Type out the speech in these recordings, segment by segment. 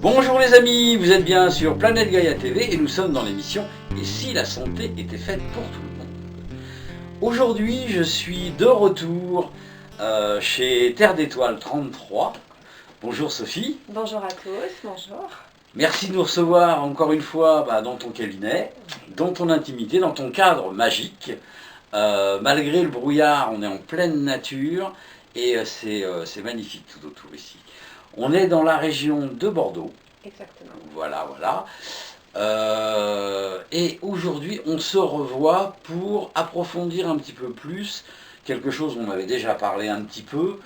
Bonjour les amis, vous êtes bien sur Planète Gaïa TV et nous sommes dans l'émission Et si la santé était faite pour tout le monde. Aujourd'hui je suis de retour chez Terre d'Étoiles 33. Bonjour Sophie. Bonjour à tous, bonjour. Merci de nous recevoir encore une fois dans ton cabinet, dans ton intimité, dans ton cadre magique. Malgré le brouillard, on est en pleine nature et c'est magnifique tout autour ici. On est dans la région de Bordeaux. Exactement. Voilà. Et aujourd'hui, on se revoit pour approfondir un petit peu plus quelque chose dont on avait déjà parlé un petit peu.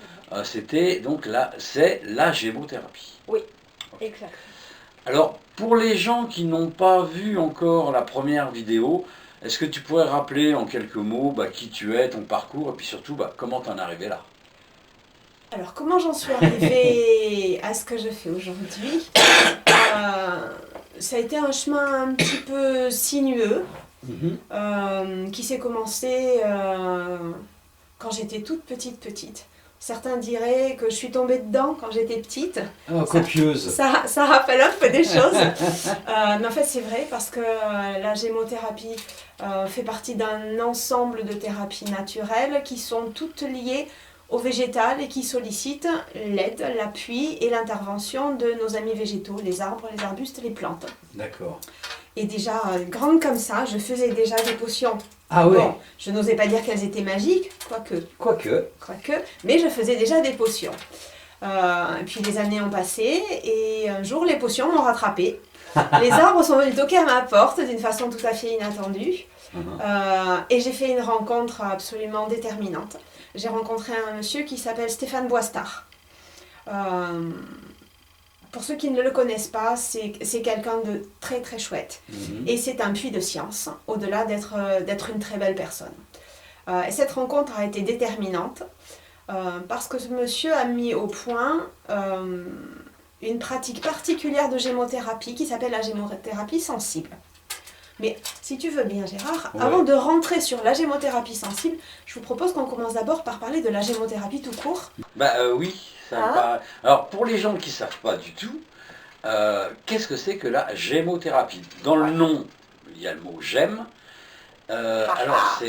C'était donc c'est la gémothérapie. Oui, exact. Alors, pour les gens qui n'ont pas vu encore la première vidéo, est-ce que tu pourrais rappeler en quelques mots qui tu es, ton parcours, et puis surtout comment tu en es arrivé là? Alors, comment j'en suis arrivée à ce que je fais aujourd'hui? Ça a été un chemin un petit peu sinueux, qui s'est commencé quand j'étais toute petite. Certains diraient que je suis tombée dedans quand j'étais petite. Oh, copieuse. Ça rappelle un peu des choses. Mais en fait, c'est vrai parce que la gémothérapie fait partie d'un ensemble de thérapies naturelles qui sont toutes liées au végétal et qui sollicitent l'aide, l'appui et l'intervention de nos amis végétaux, les arbres, les arbustes, les plantes. D'accord. Et déjà, grande comme ça, je faisais déjà des potions. Ah oui. Bon, je n'osais pas dire qu'elles étaient magiques, quoique, mais je faisais déjà des potions. Et puis les années ont passé et un jour les potions m'ont rattrapée. Les arbres sont venus toquer à ma porte d'une façon tout à fait inattendue. Et j'ai fait une rencontre absolument déterminante. J'ai rencontré un monsieur qui s'appelle Stéphane Boistard. Pour ceux qui ne le connaissent pas, c'est quelqu'un de très très chouette. Et c'est un puits de science, au-delà d'être une très belle personne. Et cette rencontre a été déterminante parce que ce monsieur a mis au point une pratique particulière de gémothérapie qui s'appelle la gémothérapie sensible. Mais si tu veux bien Gérard, avant de rentrer sur la gémothérapie sensible, je vous propose qu'on commence d'abord par parler de la gémothérapie tout court. Oui. Alors pour les gens qui ne savent pas du tout, qu'est-ce que c'est que la gémothérapie? Dans le nom, il y a le mot gemme. Alors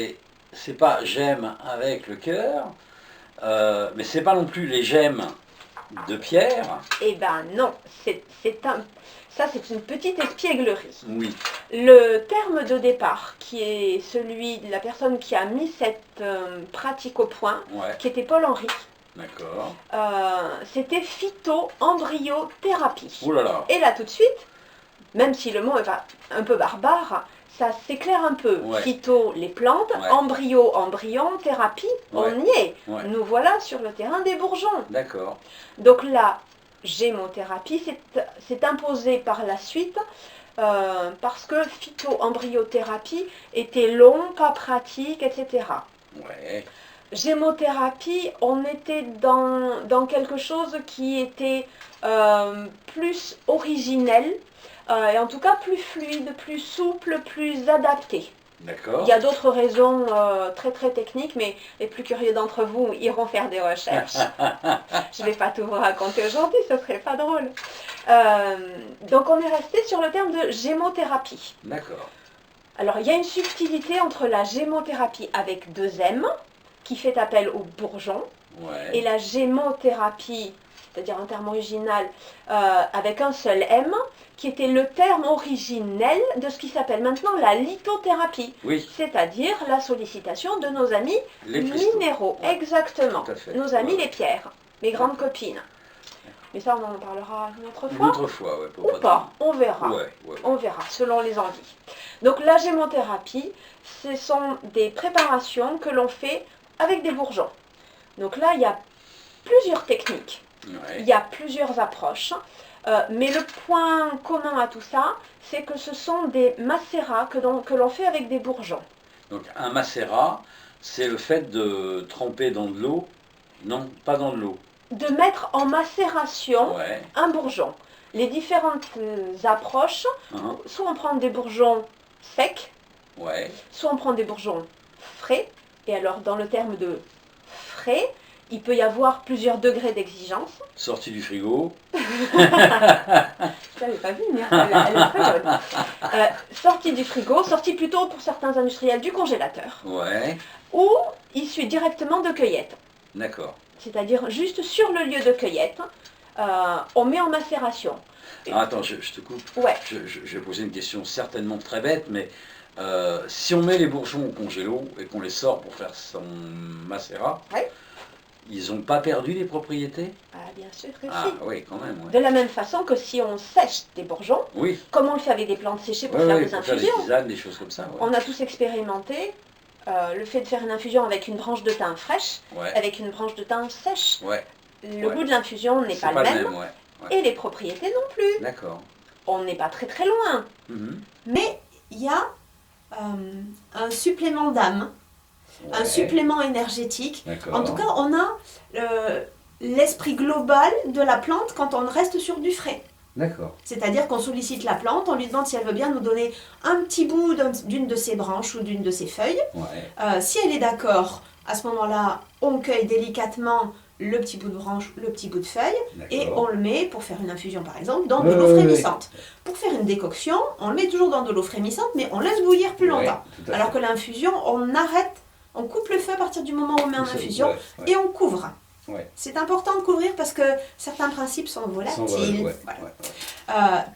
c'est pas gemme avec le cœur, mais c'est pas non plus les gemmes de pierre. Eh ben non, ça c'est une petite espièglerie. Oui. Le terme de départ, qui est celui de la personne qui a mis cette pratique au point, qui était Paul Henry. D'accord. C'était phyto-embryothérapie. Oh là là. Et là tout de suite, même si le mot est un peu barbare, ça s'éclaire un peu. Phyto, les plantes, embryo, embryon, thérapie, on y est. Nous voilà sur le terrain des bourgeons. D'accord. Donc la gémothérapie s'est imposée par la suite parce que phyto-embryothérapie était long, pas pratique, etc. Ouais. Gémothérapie, on était dans quelque chose qui était plus originel, et en tout cas plus fluide, plus souple, plus adapté. D'accord. Il y a d'autres raisons très très techniques, mais les plus curieux d'entre vous iront faire des recherches. Je ne vais pas tout vous raconter aujourd'hui, ce serait pas drôle. Donc on est resté sur le terme de gémothérapie. D'accord. Alors il y a une subtilité entre la gémothérapie avec 2 M, qui fait appel aux bourgeons, et la gémothérapie, c'est-à-dire un terme original, avec un seul M, qui était le terme originel de ce qui s'appelle maintenant la lithothérapie, c'est-à-dire la sollicitation de nos amis minéraux. Exactement, nos amis les pierres, mes grandes copines. Mais ça, on en parlera une autre fois. Une autre fois, ou pas, on verra. On verra, selon les envies. Donc la gémothérapie, ce sont des préparations que l'on fait avec des bourgeons. Donc là, il y a plusieurs techniques, il y a plusieurs approches, mais le point commun à tout ça, c'est que ce sont des macérats que l'on fait avec des bourgeons. Donc un macérat, c'est le fait de tremper dans de l'eau, non, pas dans de l'eau. De mettre en macération un bourgeon. Les différentes approches, soit on prend des bourgeons secs, soit on prend des bourgeons frais, et alors dans le terme de frais, il peut y avoir plusieurs degrés d'exigence. Sortie du frigo. Je l'avais pas vu, mais elle est très bonne. Sortie du frigo, sortie plutôt pour certains industriels du congélateur. Ouais. Ou issue directement de cueillette. D'accord. C'est-à-dire juste sur le lieu de cueillette, on met en macération. Ah, attends, je te coupe. Ouais. Je vais poser une question certainement très bête, mais si on met les bourgeons au congélo et qu'on les sort pour faire son macérat, ouais. Ils n'ont pas perdu les propriétés? Ah, bien sûr que Ah si. oui, quand même. Ouais. De la même façon que si on sèche des bourgeons, oui. comme on le fait avec des plantes séchées pour oui, faire oui, des pour infusions, faire des tisanes, des choses comme ça. Ouais. On a tous expérimenté le fait de faire une infusion avec une branche de thym fraîche, ouais. avec une branche de thym sèche. Ouais. Le goût de l'infusion n'est pas le même, ouais. Et les propriétés non plus. D'accord. On n'est pas très très loin. Mais il y a un supplément d'âme, un supplément énergétique. En tout cas, on a l'esprit global de la plante quand on reste sur du frais. D'accord. C'est-à-dire qu'on sollicite la plante, on lui demande si elle veut bien nous donner un petit bout d'une de ses branches ou d'une de ses feuilles. Ouais. Si elle est d'accord, à ce moment-là, on cueille délicatement le petit bout de branche, le petit bout de feuille, et on le met pour faire une infusion par exemple dans de l'eau frémissante. Pour faire une décoction, on le met toujours dans de l'eau frémissante, mais on laisse bouillir plus longtemps. Alors que l'infusion, on arrête, on coupe le feu à partir du moment où on met en infusion et on couvre. Ouais. C'est important de couvrir parce que certains principes sont volatiles.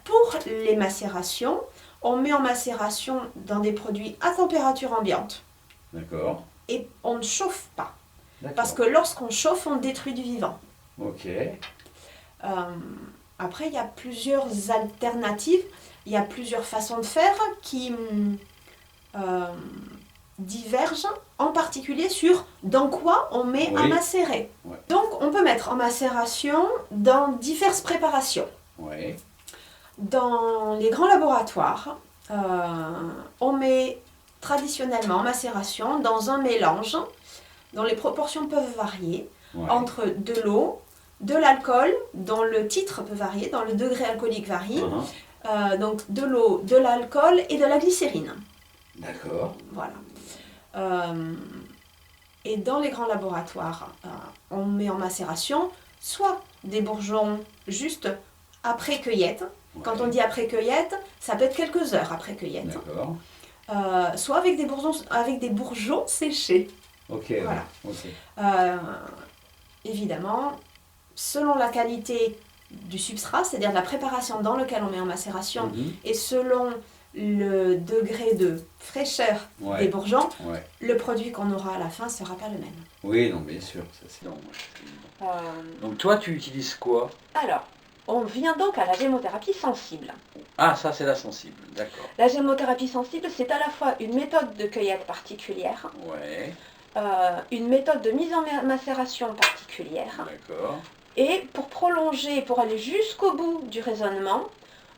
Pour les macérations, on met en macération dans des produits à température ambiante. D'accord. Et on ne chauffe pas. Parce que lorsqu'on chauffe, on détruit du vivant. Ok. Après, il y a plusieurs alternatives. Il y a plusieurs façons de faire qui divergent, en particulier sur dans quoi on met à macérer. Ouais. Donc, on peut mettre en macération dans diverses préparations. Ouais. Dans les grands laboratoires, on met traditionnellement en macération dans un mélange dont les proportions peuvent varier, entre de l'eau, de l'alcool, dont le titre peut varier, dont le degré alcoolique varie, donc de l'eau, de l'alcool et de la glycérine. D'accord. Voilà. Et dans les grands laboratoires, on met en macération soit des bourgeons juste après cueillette. Quand on dit après cueillette, ça peut être quelques heures après cueillette. D'accord. Soit avec des bourgeons séchés. Ok. Voilà. Okay. Évidemment, selon la qualité du substrat, c'est-à-dire la préparation dans laquelle on met en macération, et selon le degré de fraîcheur des bourgeons, le produit qu'on aura à la fin ne sera pas le même. Oui, non, bien sûr. Ça, c'est... Donc toi, tu utilises quoi? Alors, on vient donc à la gémothérapie sensible. Ah, ça c'est la sensible, d'accord. La gémothérapie sensible, c'est à la fois une méthode de cueillette particulière, une méthode de mise en macération particulière, d'accord. Et pour prolonger, pour aller jusqu'au bout du raisonnement,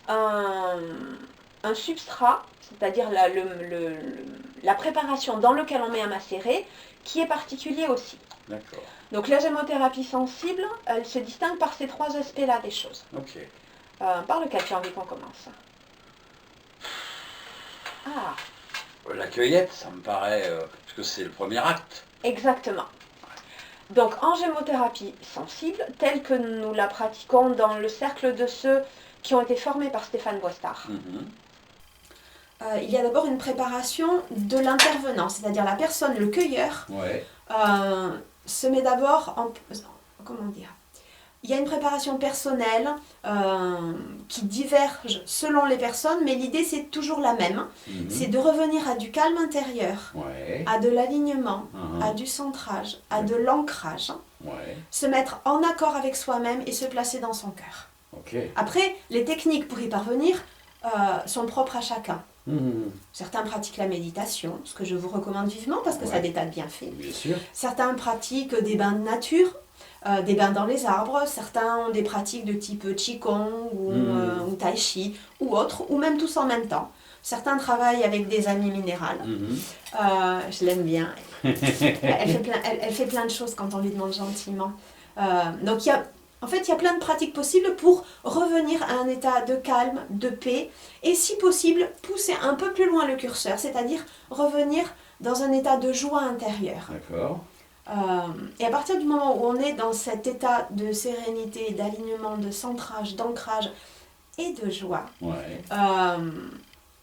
un substrat, c'est-à-dire la préparation dans laquelle on met à macérer, qui est particulier aussi. D'accord. Donc la gémothérapie sensible, elle se distingue par ces trois aspects-là des choses. Ok. Par lequel tu as envie qu'on commence? Ah. La cueillette, ça me paraît, parce que c'est le premier acte. Exactement. Donc en gémothérapie sensible, telle que nous la pratiquons dans le cercle de ceux qui ont été formés par Stéphane Boistard, il y a d'abord une préparation de l'intervenant, c'est-à-dire la personne, le cueilleur, se met d'abord en... Comment dire? Il y a une préparation personnelle qui diverge selon les personnes, mais l'idée c'est toujours la même. C'est de revenir à du calme intérieur, à de l'alignement, à du centrage, à de l'ancrage. Se mettre en accord avec soi-même et se placer dans son cœur. Après, les techniques pour y parvenir sont propres à chacun. Certains pratiquent la méditation, ce que je vous recommande vivement parce que ça a des tas de bienfaits. Bien sûr. Certains pratiquent des bains de nature, des bains dans les arbres. Certains ont des pratiques de type Qigong ou Tai Chi ou autres, ou même tous en même temps. Certains travaillent avec des amies minérales. Je l'aime bien. Elle fait plein de choses quand on lui demande gentiment. Donc il y a plein de pratiques possibles pour revenir à un état de calme, de paix, et si possible, pousser un peu plus loin le curseur, c'est-à-dire revenir dans un état de joie intérieure. D'accord. Et à partir du moment où on est dans cet état de sérénité, d'alignement, de centrage, d'ancrage et de joie,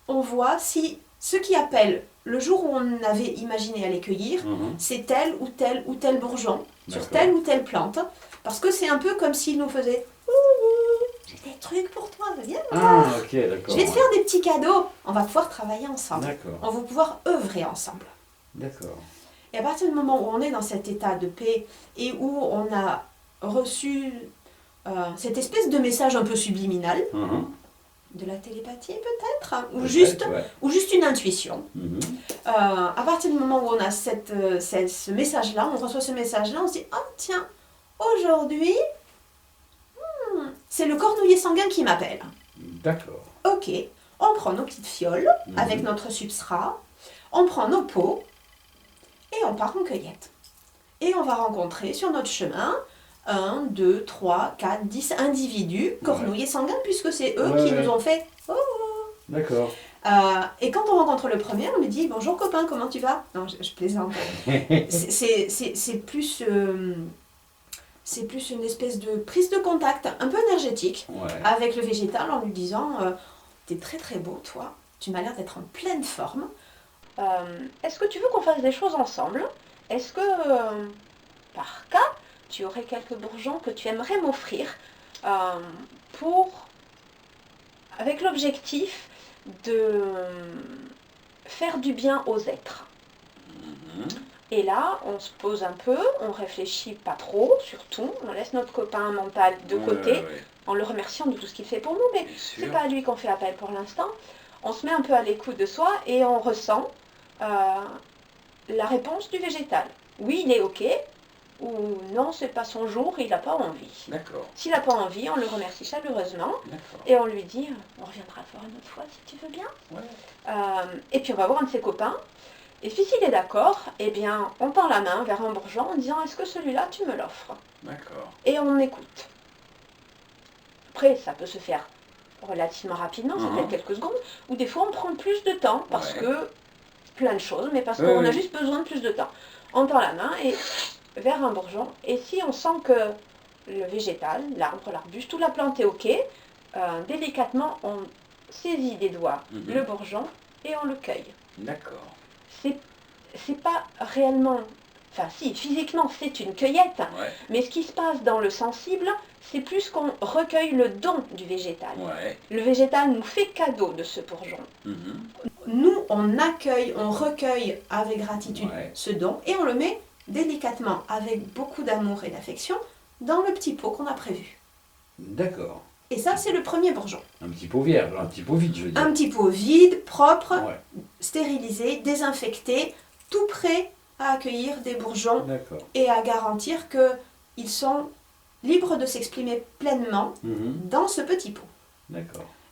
on voit si ce qui appelle le jour où on avait imaginé aller cueillir, c'est tel ou tel ou tel bourgeon sur telle ou telle plante, parce que c'est un peu comme s'il nous faisait j'ai des trucs pour toi, viens voir. Je vais te faire des petits cadeaux. On va pouvoir travailler ensemble. On va pouvoir œuvrer ensemble. Et à partir du moment où on est dans cet état de paix et où on a reçu cette espèce de message un peu subliminal, de la télépathie peut-être, ou juste une intuition, à partir du moment où on a ce message-là, on reçoit ce message-là, on se dit « Oh tiens, aujourd'hui, c'est le cornouiller sanguin qui m'appelle. » Ok, on prend nos petites fioles avec notre substrat, on prend nos pots et on part en cueillette. Et on va rencontrer sur notre chemin 1, 2, 3, 4, 10 individus cornouillers sanguins, puisque c'est eux qui nous ont fait « Oh !» Et quand on rencontre le premier, on lui dit « Bonjour copain, comment tu vas ?» Non, je plaisante. C'est plus... c'est plus une espèce de prise de contact un peu énergétique avec le végétal en lui disant t'es très très beau toi, tu m'as l'air d'être en pleine forme. Est-ce que tu veux qu'on fasse des choses ensemble? Est-ce que par cas tu aurais quelques bourgeons que tu aimerais m'offrir avec l'objectif de faire du bien aux êtres? Et là, on se pose un peu, on réfléchit pas trop, surtout, on laisse notre copain mental de côté, en le remerciant de tout ce qu'il fait pour nous, mais c'est pas à lui qu'on fait appel pour l'instant. On se met un peu à l'écoute de soi et on ressent la réponse du végétal. Oui, il est ok, ou non, c'est pas son jour, il n'a pas envie. S'il n'a pas envie, on le remercie chaleureusement et on lui dit, on reviendra te voir une autre fois si tu veux bien. Et puis on va voir un de ses copains. Et puis s'il est d'accord, eh bien, on tend la main vers un bourgeon en disant « Est-ce que celui-là, tu me l'offres ?» Et on écoute. Après, ça peut se faire relativement rapidement, ça fait quelques secondes, ou des fois on prend plus de temps, parce que, plein de choses, mais parce qu'on a juste besoin de plus de temps. On tend la main et vers un bourgeon, et si on sent que le végétal, l'arbre, l'arbuste ou la plante est ok, délicatement, on saisit des doigts le bourgeon et on le cueille. C'est pas réellement, enfin si, physiquement c'est une cueillette, mais ce qui se passe dans le sensible, c'est plus qu'on recueille le don du végétal. Le végétal nous fait cadeau de ce bourgeon. Nous, on accueille, on recueille avec gratitude ce don et on le met délicatement, avec beaucoup d'amour et d'affection, dans le petit pot qu'on a prévu. Et ça, c'est le premier bourgeon. Un petit pot vierge, un petit pot vide, je veux dire. Un petit pot vide, propre, stérilisé, désinfecté, tout prêt à accueillir des bourgeons et à garantir qu'ils sont libres de s'exprimer pleinement dans ce petit pot.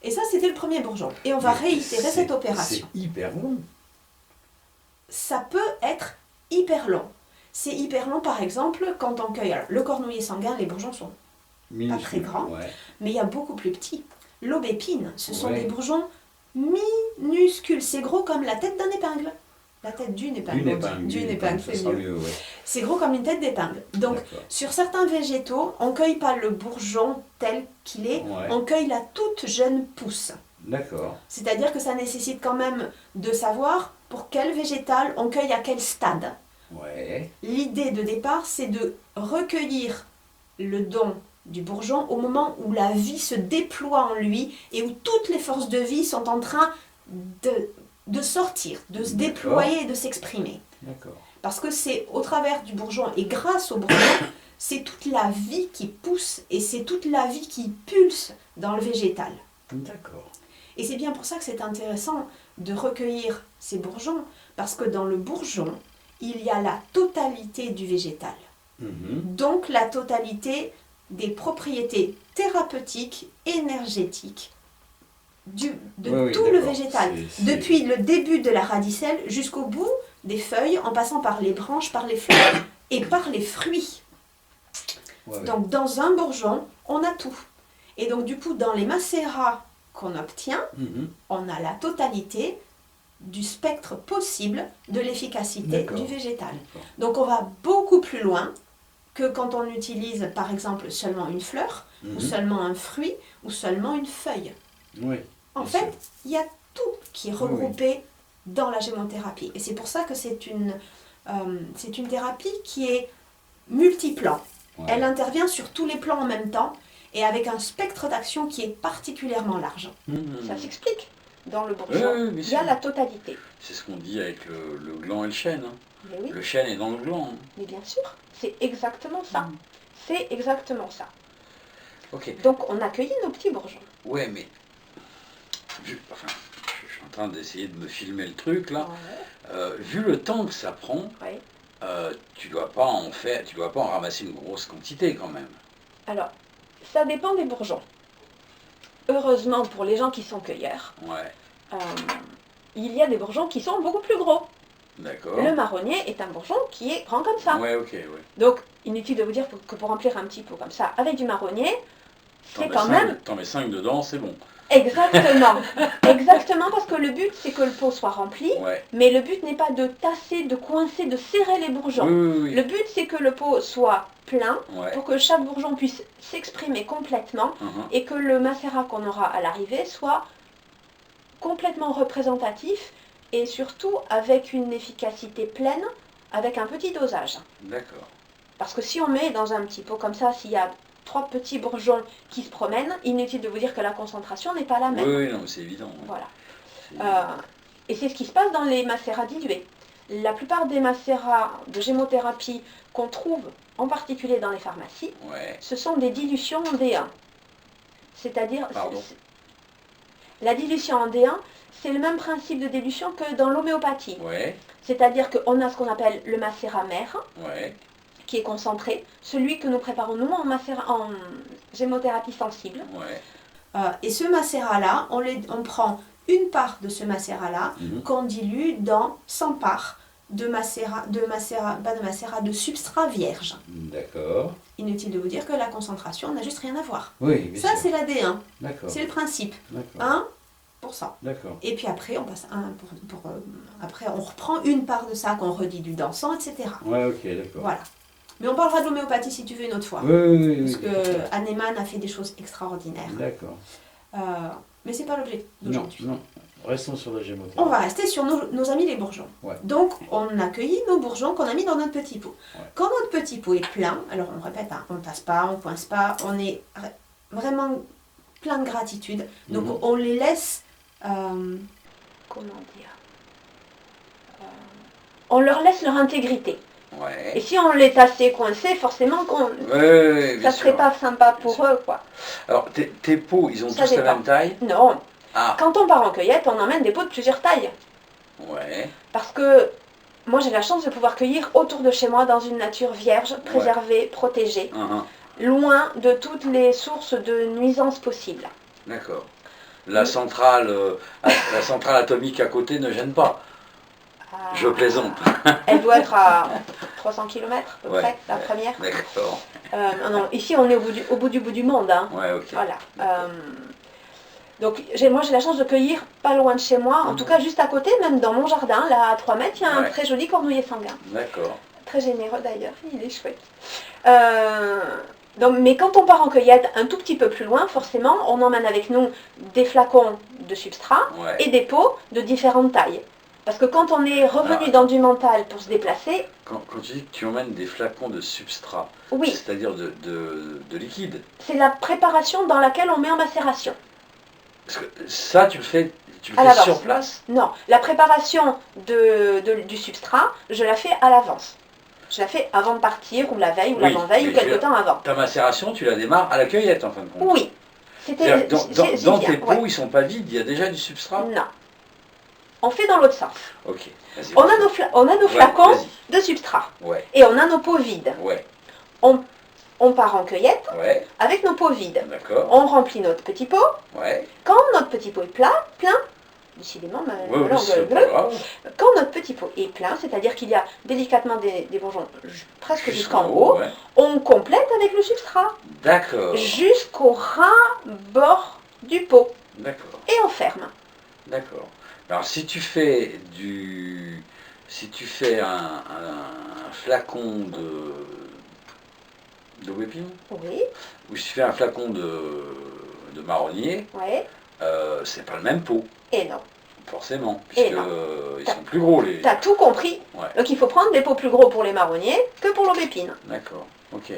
Et ça, c'était le premier bourgeon. Et on va réitérer cette opération. C'est hyper long. Ça peut être hyper long. C'est hyper long, par exemple, quand on cueille. Alors, le cornouiller sanguin, les bourgeons sont pas très grands, mais il y a beaucoup plus petits. L'aubépine, ce sont des bourgeons minuscules. C'est gros comme la tête d'un épingle. La tête d'une épingle. D'une épingle, c'est mieux. C'est gros comme une tête d'épingle. Donc, sur certains végétaux, on ne cueille pas le bourgeon tel qu'il est, on cueille la toute jeune pousse. C'est-à-dire que ça nécessite quand même de savoir pour quel végétal on cueille à quel stade. L'idée de départ, c'est de recueillir le don du bourgeon au moment où la vie se déploie en lui et où toutes les forces de vie sont en train de sortir, de se déployer et de s'exprimer. Parce que c'est au travers du bourgeon et grâce au bourgeon, c'est toute la vie qui pousse et c'est toute la vie qui pulse dans le végétal. Et c'est bien pour ça que c'est intéressant de recueillir ces bourgeons, parce que dans le bourgeon, il y a la totalité du végétal. Donc la totalité des propriétés thérapeutiques, énergétiques tout le végétal. Depuis le début de la radicelle jusqu'au bout des feuilles, en passant par les branches, par les fleurs et par les fruits. Donc dans un bourgeon, on a tout. Et donc du coup, dans les macérats qu'on obtient, on a la totalité du spectre possible de l'efficacité D'accord. du végétal. D'accord. Donc on va beaucoup plus loin que quand on utilise par exemple seulement une fleur, ou seulement un fruit, ou seulement une feuille. Oui. En bien fait, sûr. il y a tout qui est regroupé dans la gémothérapie. Et c'est pour ça que c'est une thérapie qui est multiplan. Ouais. Elle intervient sur tous les plans en même temps et avec un spectre d'action qui est particulièrement large. Ça s'explique. Dans le bourgeon, Oui, il y a la totalité. C'est ce qu'on dit avec le gland et le chêne. Hein. Mais oui, Le chêne est dans le gland. Hein. mais bien sûr, c'est exactement ça. C'est exactement ça. Ok. Donc on accueillit nos petits bourgeons. Ouais, mais je suis en train d'essayer de me filmer le truc là. Vu le temps que ça prend, Ouais. tu dois pas en ramasser une grosse quantité quand même. Alors, ça dépend des bourgeons. Heureusement pour les gens qui sont cueilleurs, Ouais. il y a des bourgeons qui sont beaucoup plus gros. D'accord. Le marronnier est un bourgeon qui est grand comme ça. Ouais, ok, ouais. Donc, inutile de vous dire que pour remplir un petit pot comme ça avec du marronnier, c'est quand même... T'en mets 5 dedans, c'est bon. Exactement. Exactement, parce que le but, c'est que le pot soit rempli, Ouais. mais le but n'est pas de tasser, de coincer, de serrer les bourgeons. Oui. Le but, c'est que le pot soit plein, Ouais. pour que chaque bourgeon puisse s'exprimer complètement, et que le macérat qu'on aura à l'arrivée soit complètement représentatif, et surtout avec une efficacité pleine, avec un petit dosage. D'accord. Parce que si on met dans un petit pot comme ça, s'il y a 3 petits bourgeons qui se promènent, inutile de vous dire que la concentration n'est pas la même. Oui, non, c'est évident. Ouais. Voilà. Et c'est ce qui se passe dans les macérats dilués. La plupart des macérats de gémothérapie qu'on trouve, en particulier dans les pharmacies, Ouais. ce sont des dilutions en D1. C'est-à-dire, Pardon. la dilution en D1, c'est le même principe de dilution que dans l'homéopathie. Ouais. C'est-à-dire qu'on a ce qu'on appelle le macérat mère, Ouais. qui est concentré, celui que nous préparons nous en gémothérapie sensible. Ouais. Et ce macérat-là, on prend une part de ce macérat-là qu'on dilue dans 100 parts de substrat vierge. D'accord. Inutile de vous dire que la concentration n'a juste rien à voir. Oui, bien Ça, sûr. c'est la D1. D'accord. C'est le principe. D'accord. 1%. D'accord. Et puis après, on passe après, on reprend une part de ça qu'on redilue dans 100, etc. Ouais, ok, d'accord. Voilà. Mais on parlera de l'homéopathie si tu veux une autre fois. Oui. Parce que Hahnemann a fait des choses extraordinaires. D'accord. Mais c'est pas l'objet d'aujourd'hui. Non. Restons sur la gémothérapie. On va rester sur nos amis les bourgeons. Ouais. Donc, on accueillit nos bourgeons qu'on a mis dans notre petit pot. Ouais. Quand notre petit pot est plein, alors on répète, on ne tasse pas, on ne coince pas, on est vraiment plein de gratitude. Donc, on les laisse... Comment dire on leur laisse leur intégrité. Ouais. Et si on les tassait coincés, forcément, ça serait pas sympa pour eux, quoi. Alors, tes pots, ils ont Ça tous la dépend. même taille? Non. Ah. Quand on part en cueillette, on emmène des pots de plusieurs tailles. Ouais. Parce que moi, j'ai la chance de pouvoir cueillir autour de chez moi, dans une nature vierge, préservée, protégée, loin de toutes les sources de nuisances possibles. D'accord. La centrale atomique à côté ne gêne pas. Je plaisante. Elle doit être à 300 km à peu Ouais. près, la première. D'accord. Non, ici, on est au bout du monde. Hein. Ouais, ok. Voilà. Donc, moi, j'ai la chance de cueillir pas loin de chez moi, en tout cas juste à côté, même dans mon jardin, là à 3 mètres, il y a un très joli cornouiller sanguin. D'accord. Très généreux d'ailleurs, il est chouette. Donc, mais quand on part en cueillette un tout petit peu plus loin, forcément, on emmène avec nous des flacons de substrat et des pots de différentes tailles. Parce que quand on est revenu dans du mental pour se déplacer... Quand tu dis que tu emmènes des flacons de substrat, oui, c'est-à-dire de liquide. C'est la préparation dans laquelle on met en macération. Parce que ça, tu le fais sur place? Non, la préparation du substrat, je la fais à l'avance. Je la fais avant de partir, ou la veille, ou l'avant-veille, ou quelque temps avant. Ta macération, tu la démarres à la cueillette, en fin de compte? Oui. Dans tes pots, ils ne sont pas vides, il y a déjà du substrat? Non. On fait dans l'autre sens. Ok. On a nos flacons de substrat. Ouais. Et on a nos pots vides. Ouais. On part en cueillette avec nos pots vides. D'accord. On remplit notre petit pot. Ouais. Quand notre petit pot est plein, décidément, quand notre petit pot est plein, c'est-à-dire qu'il y a délicatement des bourgeons presque jusqu'en haut, on complète avec le substrat. D'accord. Jusqu'au ras bord du pot. D'accord. Et on ferme. D'accord. Alors si tu fais un flacon d'aubépine, Oui, ou si tu fais un flacon de marronnier, ouais, c'est pas le même pot, et non. forcément, Et puisque non. ils sont plus gros les. T'as tout compris. Ouais, Donc il faut prendre des pots plus gros pour les marronniers que pour l'aubépine. d'accord, ok.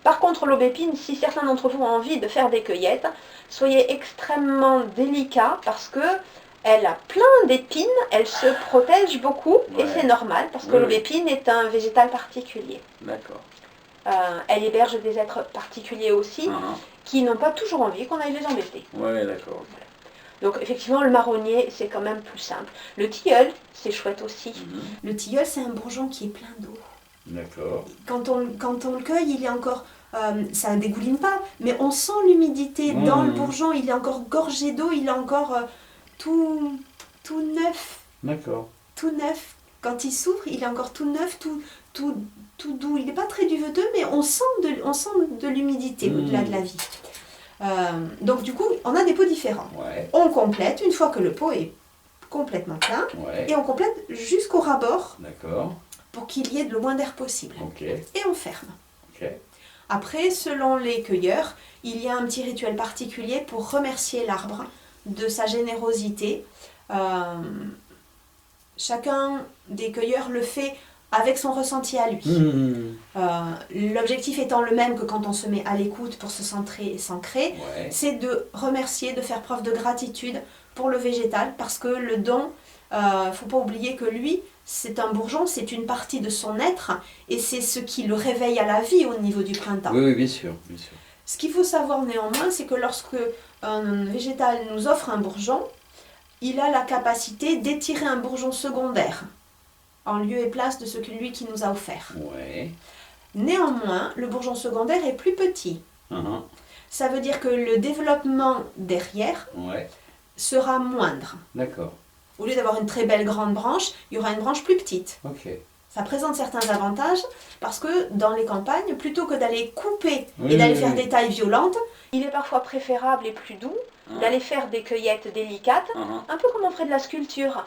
Par contre, l'aubépine, si certains d'entre vous ont envie de faire des cueillettes, soyez extrêmement délicats parce que elle a plein d'épines, elle se protège beaucoup et Ouais. c'est normal parce que Oui, oui. l'aubépine est un végétal particulier. D'accord. Elle héberge des êtres particuliers aussi qui n'ont pas toujours envie qu'on aille les embêter. Ouais, d'accord. Ok. Donc effectivement, le marronnier, c'est quand même plus simple. Le tilleul, c'est chouette aussi. Le tilleul, c'est un bourgeon qui est plein d'eau. D'accord. Quand on le cueille, il est encore... ça ne dégouline pas, mais on sent l'humidité dans le bourgeon, il est encore gorgé d'eau, il est encore tout neuf. D'accord. Tout neuf. Quand il s'ouvre, il est encore tout neuf, tout doux. Il n'est pas très duveteux, mais on sent de l'humidité au-delà de la vie. Donc du coup, on a des pots différents. Ouais. On complète une fois que le pot est complètement plein, Ouais. et on complète jusqu'au ras-bord D'accord. pour qu'il y ait le moins d'air possible. Ok. Et on ferme. Ok. Après, selon les cueilleurs, il y a un petit rituel particulier pour remercier l'arbre de sa générosité. Chacun des cueilleurs le fait avec son ressenti à lui. L'objectif étant le même que quand on se met à l'écoute pour se centrer et s'ancrer, Ouais. c'est de remercier, de faire preuve de gratitude pour le végétal, parce que le don, faut pas oublier que lui, c'est un bourgeon, c'est une partie de son être, et c'est ce qui le réveille à la vie au niveau du printemps. Oui, oui, bien sûr, bien sûr. Ce qu'il faut savoir néanmoins, c'est que lorsque un végétal nous offre un bourgeon, il a la capacité d'étirer un bourgeon secondaire, en lieu et place de celui qui nous a offert. Ouais. Néanmoins, le bourgeon secondaire est plus petit. Ça veut dire que le développement derrière Ouais. sera moindre. D'accord. Au lieu d'avoir une très belle grande branche, il y aura une branche plus petite. Ok. Ça présente certains avantages parce que dans les campagnes, plutôt que d'aller couper et d'aller faire des tailles violentes, il est parfois préférable et plus doux d'aller faire des cueillettes délicates, un peu comme on ferait de la sculpture.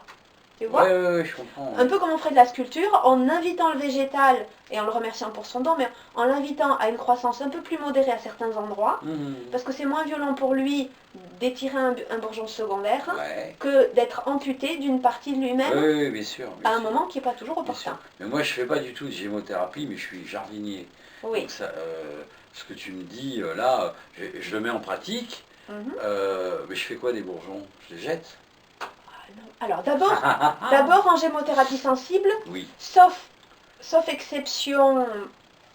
Tu vois ? Ouais, je comprends. Un peu comme on ferait de la sculpture, en invitant le végétal et en le remerciant pour son don, mais en l'invitant à une croissance un peu plus modérée à certains endroits, parce que c'est moins violent pour lui d'étirer un bourgeon secondaire que d'être amputé d'une partie de lui-même Oui, bien sûr. à un moment qui n'est pas toujours opportun. Mais moi, je fais pas du tout de gémothérapie, mais je suis jardinier. Oui. Donc ça, ce que tu me dis là, je le mets en pratique. Mais je fais quoi des bourgeons? Je les jette? Alors d'abord en gémothérapie sensible, Oui. sauf exception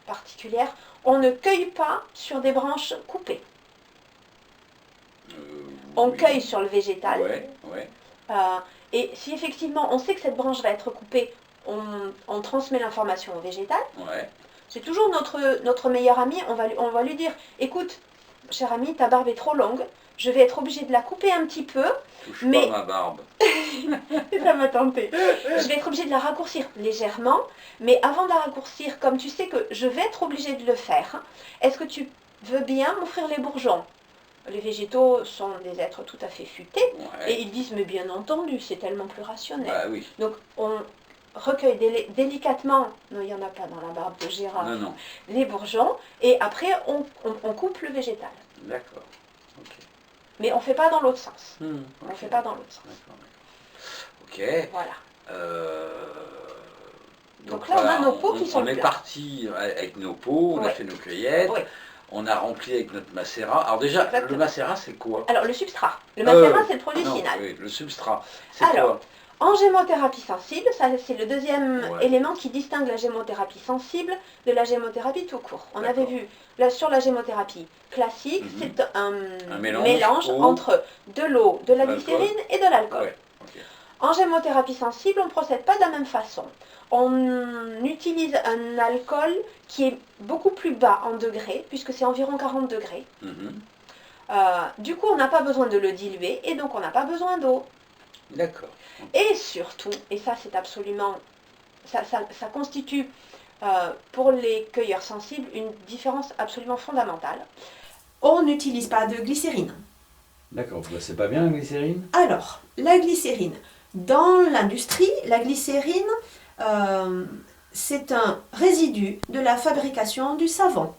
particulière, on ne cueille pas sur des branches coupées. On cueille sur le végétal. Ouais. Et si effectivement on sait que cette branche va être coupée, on transmet l'information au végétal. Ouais. C'est toujours notre meilleur ami, on va lui dire, écoute, cher ami, ta barbe est trop longue, je vais être obligée de la couper un petit peu. Touche pas ma barbe. Ça m'a tenté. Je vais être obligée de la raccourcir légèrement, mais avant de la raccourcir, comme tu sais que je vais être obligée de le faire, est-ce que tu veux bien m'offrir les bourgeons? Les végétaux sont des êtres tout à fait futés, et ils disent, mais bien entendu, c'est tellement plus rationnel. Bah, oui. Donc on recueille délicatement, non, il n'y en a pas dans la barbe de girafe, les bourgeons, et après on coupe le végétal. D'accord. Ok. Mais on ne fait pas dans l'autre sens. On ne fait pas dans l'autre sens. Ok. Voilà. Donc là, on a nos pots qui sont On est parti avec nos pots, on a fait nos cueillettes, on a rempli avec notre macérat. Alors déjà, exactement. Le macérat, c'est quoi? Alors, le substrat. Le macérat, c'est le produit final. Oui, le substrat, c'est quoi? En gémothérapie sensible, ça c'est le deuxième élément qui distingue la gémothérapie sensible de la gémothérapie tout court. On avait vu sur la gémothérapie classique, c'est un mélange entre de l'eau, de la glycérine et de l'alcool. En gémothérapie sensible, on ne procède pas de la même façon. On utilise un alcool qui est beaucoup plus bas en degrés, puisque c'est environ 40 degrés. Du coup, on n'a pas besoin de le diluer, et donc on n'a pas besoin d'eau. D'accord. Et surtout, et ça c'est absolument, ça constitue pour les cueilleurs sensibles une différence absolument fondamentale. On n'utilise pas de glycérine. D'accord, c'est pas bien la glycérine? Alors, la glycérine, Dans l'industrie, la glycérine, c'est un résidu de la fabrication du savon.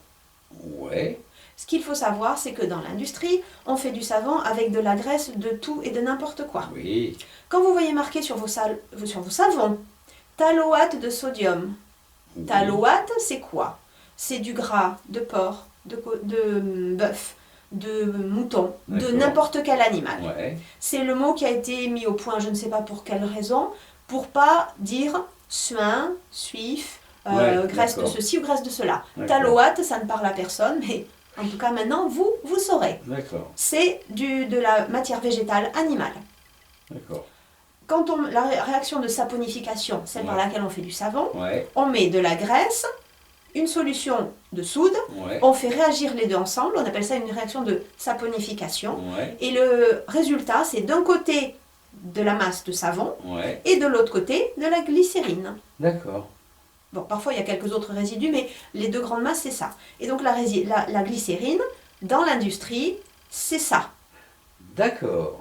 Ouais. Ce qu'il faut savoir, c'est que dans l'industrie, on fait du savon avec de la graisse de tout et de n'importe quoi. Oui. Quand vous voyez marqué sur vos savons, taloate de sodium. Oui. Taloate, c'est quoi? C'est du gras de porc, de bœuf, de mouton, de D'accord. n'importe quel animal. Ouais. C'est le mot qui a été mis au point, je ne sais pas pour quelle raison, pour pas dire suin, suif, graisse de d'accord. ceci ou graisse de cela. D'accord. Taloate, ça ne parle à personne, mais en tout cas maintenant, vous saurez. D'accord. C'est de la matière végétale animale. D'accord. Quand la réaction de saponification, celle par Ouais. laquelle on fait du savon, Ouais. on met de la graisse, une solution de soude, Ouais. on fait réagir les deux ensemble, on appelle ça une réaction de saponification. Ouais. Et le résultat, c'est d'un côté de la masse de savon Ouais. et de l'autre côté de la glycérine. D'accord. Bon, parfois il y a quelques autres résidus, mais les deux grandes masses, c'est ça. Et donc la glycérine, dans l'industrie, c'est ça. D'accord.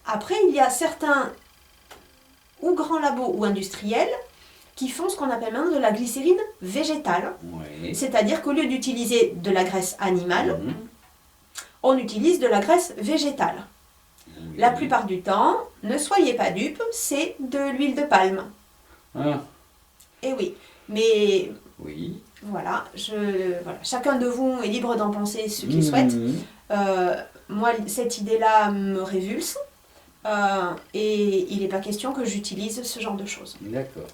Après, il y a certains ou grands labos ou industriels qui font ce qu'on appelle maintenant de la glycérine végétale. Ouais. C'est-à-dire qu'au lieu d'utiliser de la graisse animale, Mhm. on utilise de la graisse végétale. Oui. La plupart du temps, ne soyez pas dupes, c'est de l'huile de palme. Ah. Eh oui, mais Oui. voilà, chacun de vous est libre d'en penser ce qu'il souhaite. Moi, cette idée-là me révulse et il n'est pas question que j'utilise ce genre de choses. D'accord.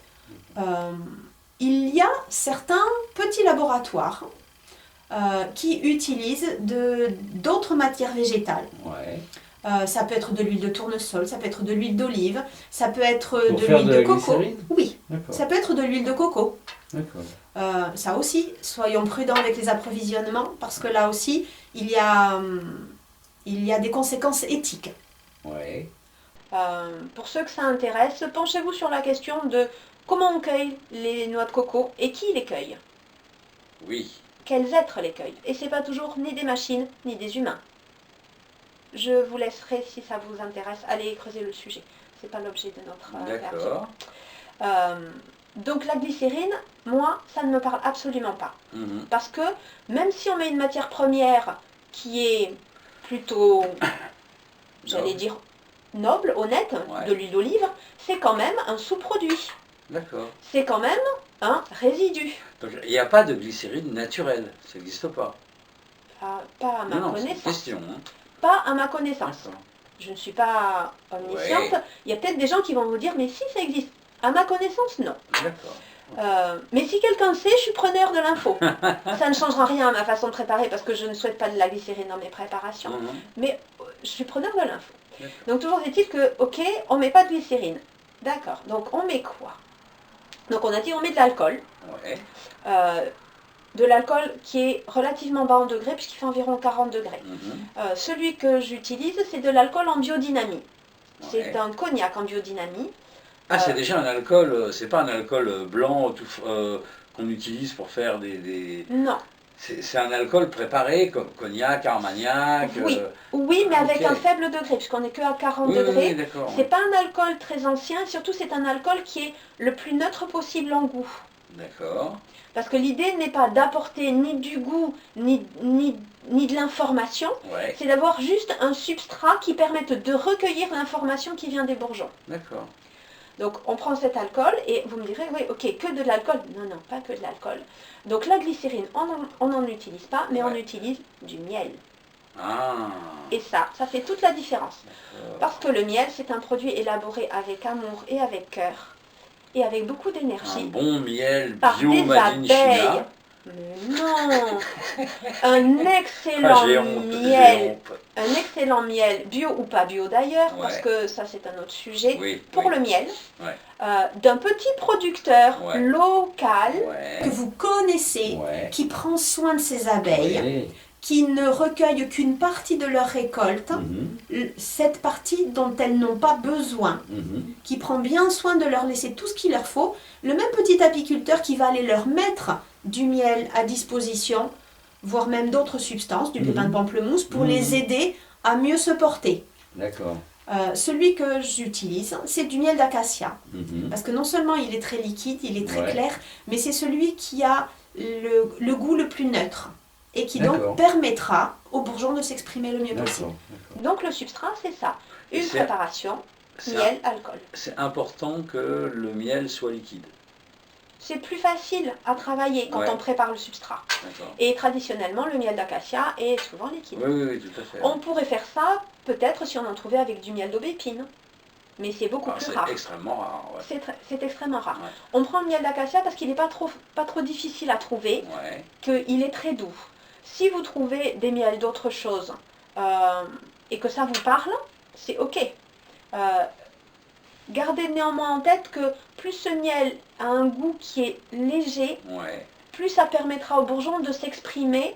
Il y a certains petits laboratoires qui utilisent d'autres matières végétales. Ouais. Ça peut être de l'huile de tournesol, ça peut être de l'huile d'olive, ça peut être Pour de faire l'huile de de la coco. glycérine ? Oui, D'accord. ça peut être de l'huile de coco. D'accord. Ça aussi, soyons prudents avec les approvisionnements parce que là aussi, il y a des conséquences éthiques. Ouais. Pour ceux que ça intéresse, penchez-vous sur la question de comment on cueille les noix de coco et qui les cueille. Oui. Quels êtres les cueillent. Et c'est pas toujours ni des machines ni des humains. Je vous laisserai, si ça vous intéresse, aller creuser le sujet. C'est pas l'objet de notre interview. D'accord. Donc la glycérine, moi, ça ne me parle absolument pas. Mhm. Parce que même si on met une matière première qui est plutôt, j'allais dire, noble, honnête, Ouais. de l'huile d'olive, c'est quand même un sous-produit. D'accord. C'est quand même un résidu. Donc il n'y a pas de glycérine naturelle. Ça n'existe pas. Pas à ma Non, c'est une connaissance. question. Hein. Pas à ma connaissance. D'accord. Je ne suis pas omnisciente. Ouais. Il y a peut-être des gens qui vont vous dire, mais si ça existe. À ma connaissance, non. D'accord. Mais si quelqu'un sait, je suis preneur de l'info. Ça ne changera rien à ma façon de préparer parce que je ne souhaite pas de la glycérine dans mes préparations. Mhm. Mais je suis preneur de l'info. D'accord. Donc toujours est-il que, ok, on ne met pas de glycérine. D'accord. Donc on met quoi? Donc on a dit on met de l'alcool. Ouais. De l'alcool qui est relativement bas en degrés puisqu'il fait environ 40 degrés. Mhm. Celui que j'utilise, c'est de l'alcool en biodynamie. Ouais. C'est un cognac en biodynamie. Ah, c'est déjà un alcool, c'est pas un alcool blanc qu'on utilise pour faire des... Non. C'est un alcool préparé comme cognac, armagnac. Oui. Oui, mais avec ok. un faible degré, puisqu'on n'est que à 40 Oui, degrés. oui, d'accord. C'est pas un alcool très ancien, et surtout c'est un alcool qui est le plus neutre possible en goût. D'accord. Parce que l'idée n'est pas d'apporter ni du goût, ni de l'information, Ouais. c'est d'avoir juste un substrat qui permette de recueillir l'information qui vient des bourgeons. D'accord. Donc on prend cet alcool et vous me direz, oui, ok, que de l'alcool. Non, non, pas que de l'alcool. Donc la glycérine, on n'en utilise pas, mais on Ouais. utilise du miel. Ah. Et ça fait toute la différence. D'accord. Parce que le miel, c'est un produit élaboré avec amour et avec cœur, et avec beaucoup Un d'énergie, bon miel par bio des made in abeilles. China. Mais non. Un Ah, excellent j'ai honte, j'ai miel, honte. un excellent miel, bio ou pas bio d'ailleurs, Ouais. parce que ça c'est un autre sujet, Oui. pour oui. le miel, Ouais. d'un petit producteur Ouais. local, Que Ouais. vous connaissez, Ouais. qui prend soin de ses abeilles, Ouais. qui ne recueillent qu'une partie de leur récolte, Mhm. cette partie dont elles n'ont pas besoin, Mhm. qui prend bien soin de leur laisser tout ce qu'il leur faut, le même petit apiculteur qui va aller leur mettre du miel à disposition, voire même d'autres substances, du pépin de pamplemousse, pour Mhm. les aider à mieux se porter. D'accord. Celui que j'utilise, c'est du miel d'acacia. Mhm. Parce que non seulement il est très liquide, il est très Ouais. clair, mais c'est celui qui a le goût le plus neutre. Et qui D'accord. donc permettra au bourgeon de s'exprimer le mieux possible. D'accord. Donc le substrat, c'est ça. Et Une c'est- préparation, C'est miel, alcool. c'est important que le miel soit liquide. C'est plus facile à travailler quand Ouais. on prépare le substrat. D'accord. Et traditionnellement, le miel d'acacia est souvent liquide. Oui, oui, oui, tout à fait. On pourrait faire ça peut-être si on en trouvait avec du miel d'aubépine. Mais c'est beaucoup plus C'est rare. extrêmement rare. Ouais. C'est extrêmement rare. Ouais. On prend le miel d'acacia parce qu'il n'est pas trop difficile à trouver, Ouais. qu'il est très doux. Si vous trouvez des miels d'autres choses et que ça vous parle, c'est ok. Gardez néanmoins en tête que plus ce miel a un goût qui est léger, Ouais. plus ça permettra au bourgeon de s'exprimer,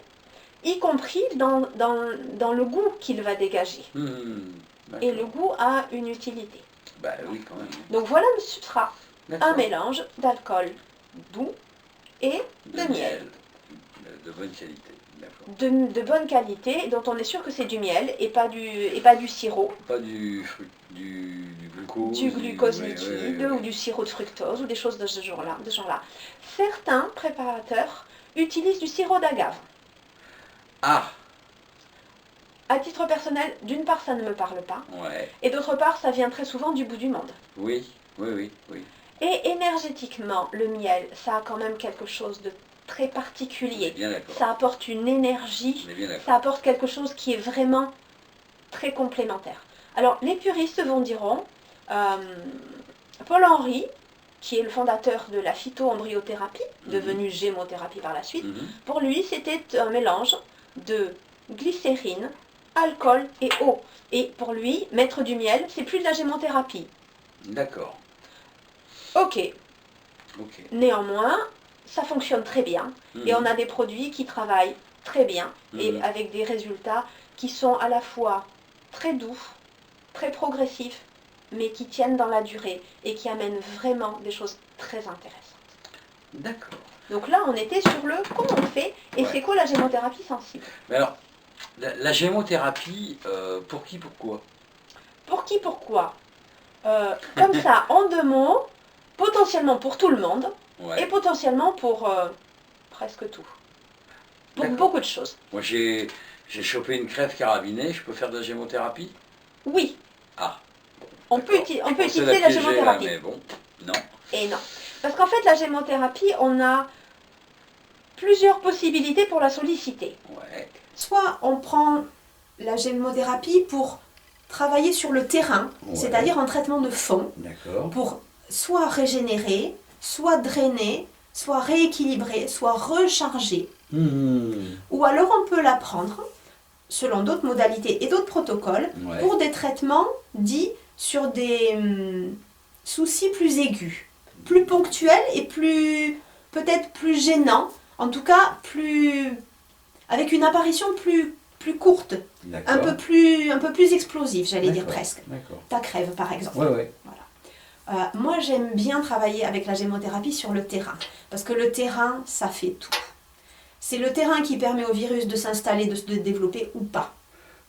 y compris dans le goût qu'il va dégager. D'accord. Et le goût a une utilité. Bah oui, quand même. Donc voilà le substrat. D'accord. Un mélange d'alcool doux et de miel. De bonne qualité. D'accord. De bonne qualité, dont on est sûr que c'est du miel et pas du sirop. Pas du glucose. Du glucose ouais, liquide ouais, ouais. ou du sirop de fructose ou des choses de ce genre-là. Certains préparateurs utilisent du sirop d'agave. Ah, À titre personnel, d'une part, ça ne me parle pas, ouais. et d'autre part, ça vient très souvent du bout du monde. Oui, oui, oui, oui. Et énergétiquement, le miel, ça a quand même quelque chose de très On est particulier. bien d'accord. Ça apporte une énergie, On est bien d'accord. ça apporte quelque chose qui est vraiment très complémentaire. Alors, les puristes diront, Paul Henry, qui est le fondateur de la phytoembryothérapie, devenue gémothérapie par la suite, Mhm. pour lui, c'était un mélange de glycérine, alcool et eau. Et pour lui, mettre du miel, c'est plus de la gémothérapie. D'accord. Ok, Ok. néanmoins, ça fonctionne très bien. Et on a des produits qui travaillent très bien et Mhm. avec des résultats qui sont à la fois très doux, très progressifs, mais qui tiennent dans la durée et qui amènent vraiment des choses très intéressantes. D'accord. Donc là, on était sur le comment on fait et Ouais. c'est quoi la gémothérapie sensible. Mais alors, la gémothérapie, pour qui, pourquoi? Pour qui, pourquoi Comme ça, en 2 mots, potentiellement pour tout le monde et Ouais. potentiellement pour presque tout. Pour D'accord. beaucoup de choses. Moi, j'ai chopé une crève carabinée, je peux faire de la gémothérapie? Oui, Ah. on d'accord. peut Je utiliser pensais la piéger, là, gémothérapie. mais bon, non. Et non. Parce qu'en fait, la gémothérapie, on a plusieurs possibilités pour la solliciter. Ouais. Soit on prend la gémothérapie pour travailler sur le terrain, Ouais. c'est-à-dire en traitement de fond, D'accord. pour soit régénérer, soit drainer, soit rééquilibrer, soit recharger. Mhm. Ou alors on peut la prendre selon d'autres modalités et d'autres protocoles Ouais. pour des traitements dits sur des soucis plus aigus, plus ponctuels et peut-être plus gênants, en tout cas avec une apparition plus courte, D'accord. un peu plus explosive, j'allais dire D'accord. presque. D'accord. Ta crève par exemple. Ouais, ouais. Moi j'aime bien travailler avec la gémothérapie sur le terrain, parce que le terrain ça fait tout. C'est le terrain qui permet au virus de s'installer, de se développer ou pas.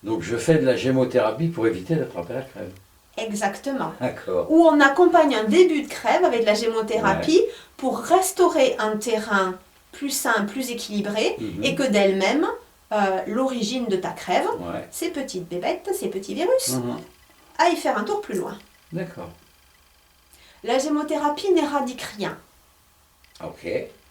Donc je fais de la gémothérapie pour éviter d'attraper la crève. Exactement. D'accord. Où on accompagne un début de crève avec la gémothérapie pour restaurer un terrain plus sain, plus équilibré, Mhm. et que d'elle-même, l'origine de ta crève, Ouais. ces petites bébêtes, ces petits virus, Mhm. aillent faire un tour plus loin. D'accord. La gémothérapie n'éradique rien. Ok.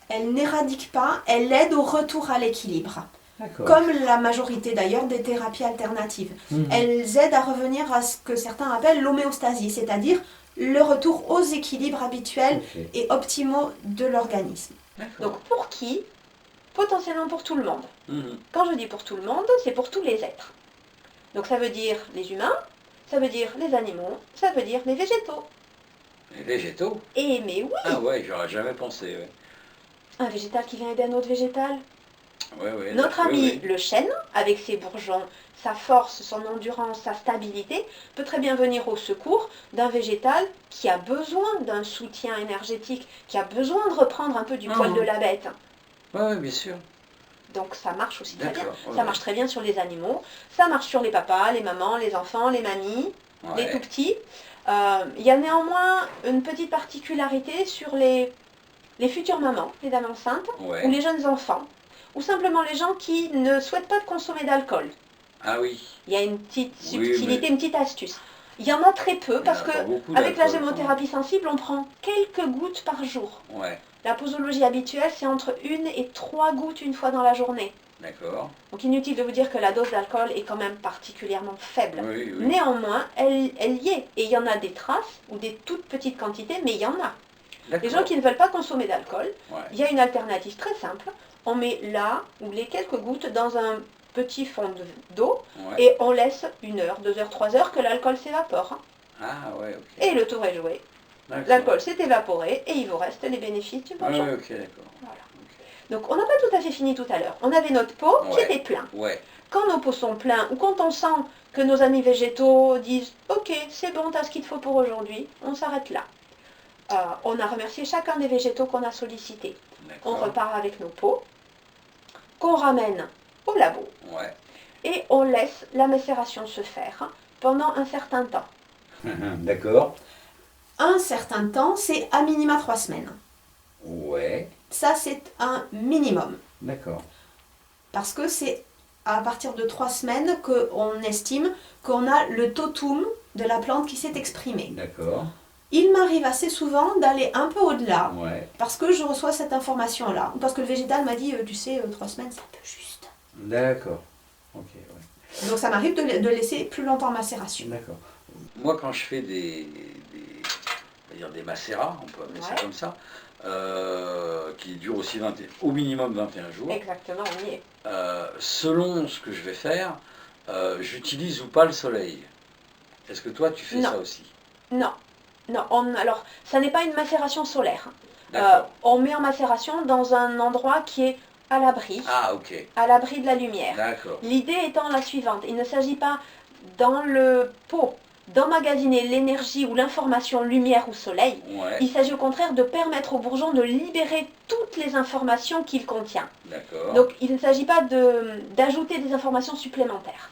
Elle n'éradique pas, elle aide au retour à l'équilibre. D'accord. Comme la majorité d'ailleurs des thérapies alternatives. Mhm. Elles aident à revenir à ce que certains appellent l'homéostasie, c'est-à-dire le retour aux équilibres habituels Ok. et optimaux de l'organisme. D'accord. Donc pour qui Potentiellement pour tout le monde. Mhm. Quand je dis pour tout le monde, c'est pour tous les êtres. Donc ça veut dire les humains, ça veut dire les animaux, ça veut dire les végétaux. Les végétaux? Et mais oui, Ah ouais, j'aurais jamais pensé. Ouais. un végétal qui vient aider un autre végétal. Ouais, ouais, Notre oui, ami oui. le chêne, avec ses bourgeons, sa force, son endurance, sa stabilité, peut très bien venir au secours d'un végétal qui a besoin d'un soutien énergétique, qui a besoin de reprendre un peu du poil Mhm. de la bête. Ouais, ouais, bien sûr. Donc ça marche aussi très bien. D'accord. Ouais, Ça marche très bien sur les animaux, ça marche sur les papas, les mamans, les enfants, les mamies. les tout petits. Il y a néanmoins une petite particularité sur les futures mamans, les dames enceintes, ou les jeunes enfants, ou simplement les gens qui ne souhaitent pas de consommer d'alcool. Ah oui. Il y a une petite subtilité, une petite astuce. Il y en a très peu parce que avec la gémothérapie sensible, on prend quelques gouttes par jour. La posologie habituelle, c'est entre 1 et 3 gouttes une fois dans la journée. D'accord. Donc inutile de vous dire que la dose d'alcool est quand même particulièrement faible. Néanmoins, elle y est. Et il y en a des traces ou des toutes petites quantités, mais il y en a. Les gens qui ne veulent pas consommer d'alcool, il y a une alternative très simple. On met là ou les quelques gouttes dans un petit fond d'eau et on laisse 1 heure, 2 heures, 3 heures que l'alcool s'évapore. Et le tour est joué. L'alcool s'est évaporé et il vous reste les bénéfices du bourgeon. Donc on n'a pas tout à fait fini tout à l'heure. On avait notre pot qui était plein. Quand nos pots sont pleins ou quand on sent que nos amis végétaux disent « Ok, c'est bon, t'as ce qu'il te faut pour aujourd'hui », on s'arrête là. On a remercié chacun des végétaux qu'on a sollicités. On repart avec nos pots, qu'on ramène au labo. Et on laisse la macération se faire pendant un certain temps. D'accord. Un certain temps, c'est à minima 3 semaines. Ça, c'est un minimum. D'accord. Parce que c'est à partir de 3 semaines qu'on estime qu'on a le totum de la plante qui s'est exprimé. D'accord. Il m'arrive assez souvent d'aller un peu au-delà, parce que je reçois cette information-là. Parce que le végétal m'a dit, tu sais, 3 semaines, c'est un peu juste. D'accord. Donc ça m'arrive de laisser plus longtemps en macération. D'accord. Moi, quand je fais des macérats, on peut appeler ça comme ça, qui durent aussi au minimum 21 jours. Exactement, on y est. Selon ce que je vais faire, j'utilise ou pas le soleil. Est-ce que toi, tu fais ça aussi? Non. Alors, ça n'est pas une macération solaire. On met en macération dans un endroit qui est à l'abri. À l'abri de la lumière. L'idée étant la suivante. Il ne s'agit pas dans le pot d'emmagasiner l'énergie ou l'information lumière ou soleil. Il s'agit au contraire de permettre au bourgeon de libérer toutes les informations qu'il contient. Donc il ne s'agit pas d'ajouter des informations supplémentaires.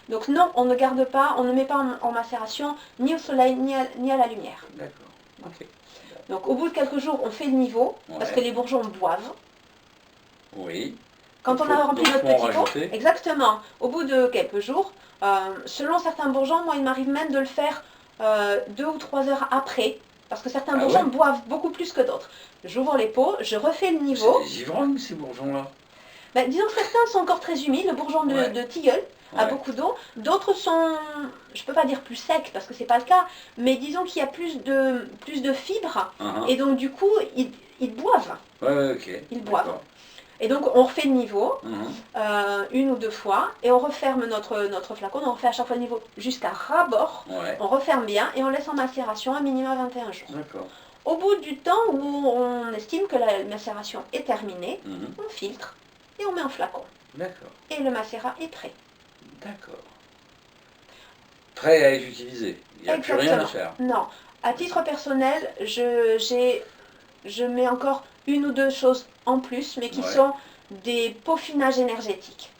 Donc non, on ne garde pas, on ne met pas en macération ni au soleil ni à la lumière. Donc au bout de quelques jours, on fait le niveau, parce que les bourgeons boivent. Quand on a rempli notre petit pot, exactement, au bout de quelques jours, selon certains bourgeons, moi il m'arrive même de le faire 2 ou 3 heures après, parce que certains bourgeons boivent beaucoup plus que d'autres. J'ouvre les pots, je refais le niveau. C'est des ivrognes ces bourgeons-là? Disons que certains sont encore très humides, le bourgeon de tilleul a beaucoup d'eau, d'autres sont, je ne peux pas dire plus secs parce que ce n'est pas le cas, mais disons qu'il y a plus de fibres, et donc du coup ils boivent. Ils boivent. Et donc on refait le niveau 1 ou 2 fois et on referme notre flacon, on refait à chaque fois le niveau jusqu'à ras-bord, on referme bien et on laisse en macération à minima 21 jours. Au bout du temps où on estime que la macération est terminée, on filtre et on met en flacon. Et le macérat est prêt. Prêt à être utilisé. Il n'y a plus rien à faire. Non. À titre personnel, je mets encore 1 ou 2 choses en plus, mais qui sont des peaufinages énergétiques.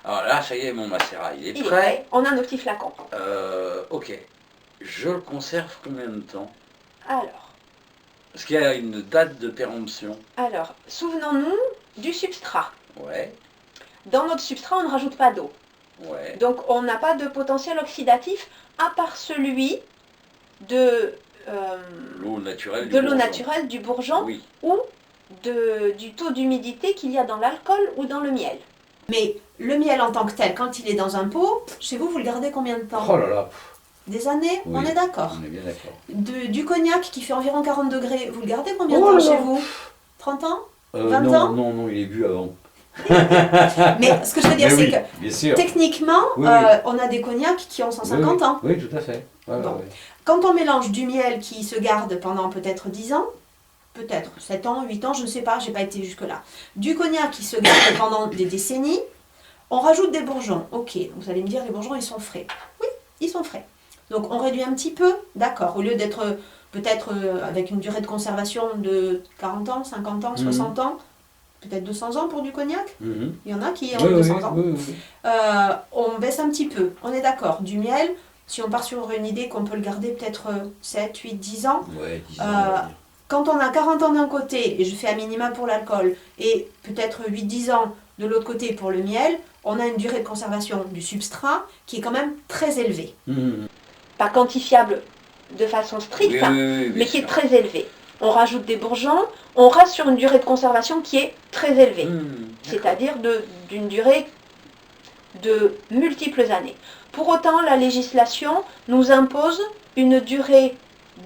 Alors là, ça y est, mon macérat, il est prêt. On a nos petits flacons. Je le conserve combien de temps? Alors. Est-ce qu'il y a une date de péremption? Alors, souvenons-nous du substrat. Dans notre substrat, on ne rajoute pas d'eau. Donc, on n'a pas de potentiel oxydatif, à part celui de l'eau naturelle du bourgeon ou du taux d'humidité qu'il y a dans l'alcool ou dans le miel. Mais le miel en tant que tel, quand il est dans un pot, chez vous, vous le gardez combien de temps? Oh là là. Des années? On est d'accord. On est bien d'accord. Du cognac qui fait environ 40 degrés, vous le gardez combien de temps chez vous? 30 ans? 20 ans? Non, il est bu avant. Mais ce que je veux dire, c'est que techniquement, on a des cognacs qui ont 150 ans. Oui, tout à fait. Quand on mélange du miel qui se garde pendant peut-être 10 ans, peut-être 7 ans, 8 ans, je ne sais pas, je n'ai pas été jusque-là. Du cognac qui se garde pendant des décennies, on rajoute des bourgeons. Ok, vous allez me dire, les bourgeons, ils sont frais. Oui, ils sont frais. Donc on réduit un petit peu, d'accord, au lieu d'être peut-être avec une durée de conservation de 40 ans, 50 ans, 60 ans, peut-être 200 ans pour du cognac. Mhm. Il y en a qui ont 200 ans. Oui, oui. On baisse un petit peu, on est d'accord. Du miel, si on part sur une idée qu'on peut le garder peut-être 7, 8, 10 ans, Ouais, 10 ans, on va dire. quand on a 40 ans d'un côté, et je fais un minima pour l'alcool, et peut-être 8-10 ans de l'autre côté pour le miel, on a une durée de conservation du substrat qui est quand même très élevée. Mhm. Pas quantifiable de façon stricte, Oui, oui, oui, bien mais qui est sûr. très élevée. On rajoute des bourgeons, on reste sur une durée de conservation qui est très élevée, Mhm, c'est-à-dire d'une durée de multiples années. Pour autant, la législation nous impose une durée